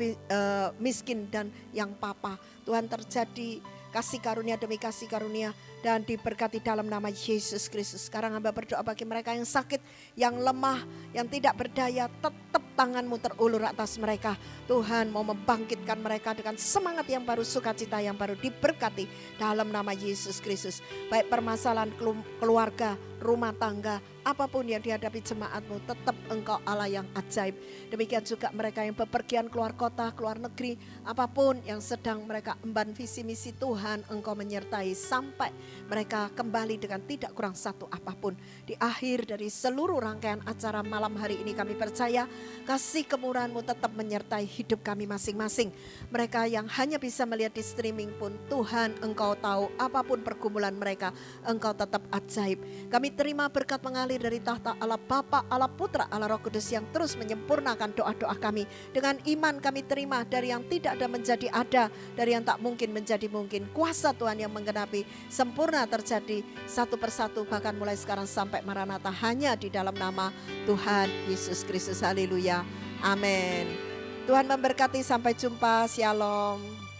Speaker 4: miskin dan yang papa. Tuhan, terjadi kasih karunia demi kasih karunia dan diberkati dalam nama Yesus Kristus. Sekarang hamba berdoa bagi mereka yang sakit, yang lemah, yang tidak berdaya, tetap tangan-Mu terulur atas mereka. Tuhan mau membangkitkan mereka dengan semangat yang baru, sukacita yang baru, diberkati dalam nama Yesus Kristus. Baik permasalahan keluarga, rumah tangga, apapun yang dihadapi jemaat-Mu, tetap Engkau Allah yang ajaib. Demikian juga mereka yang bepergian keluar kota, keluar negeri, apapun yang sedang mereka emban visi misi, Tuhan Engkau menyertai sampai mereka kembali dengan tidak kurang satu apapun. Di akhir dari seluruh rangkaian acara malam hari ini, kami percaya kasih kemurahan-Mu tetap menyertai hidup kami masing-masing. Mereka yang hanya bisa melihat di streaming pun, Tuhan Engkau tahu apapun pergumulan mereka, Engkau tetap ajaib. Kami terima berkat mengalir dari tahta Allah Bapa, Allah Putra, Allah Roh Kudus yang terus menyempurnakan doa-doa kami. Dengan iman kami terima dari yang tidak ada menjadi ada, dari yang tak mungkin menjadi mungkin. Kuasa Tuhan yang menggenapi sempurna terjadi satu persatu, bahkan mulai sekarang sampai Maranatha, hanya di dalam nama Tuhan Yesus Kristus. Haleluya. Amin. Tuhan memberkati, sampai jumpa. Shalom.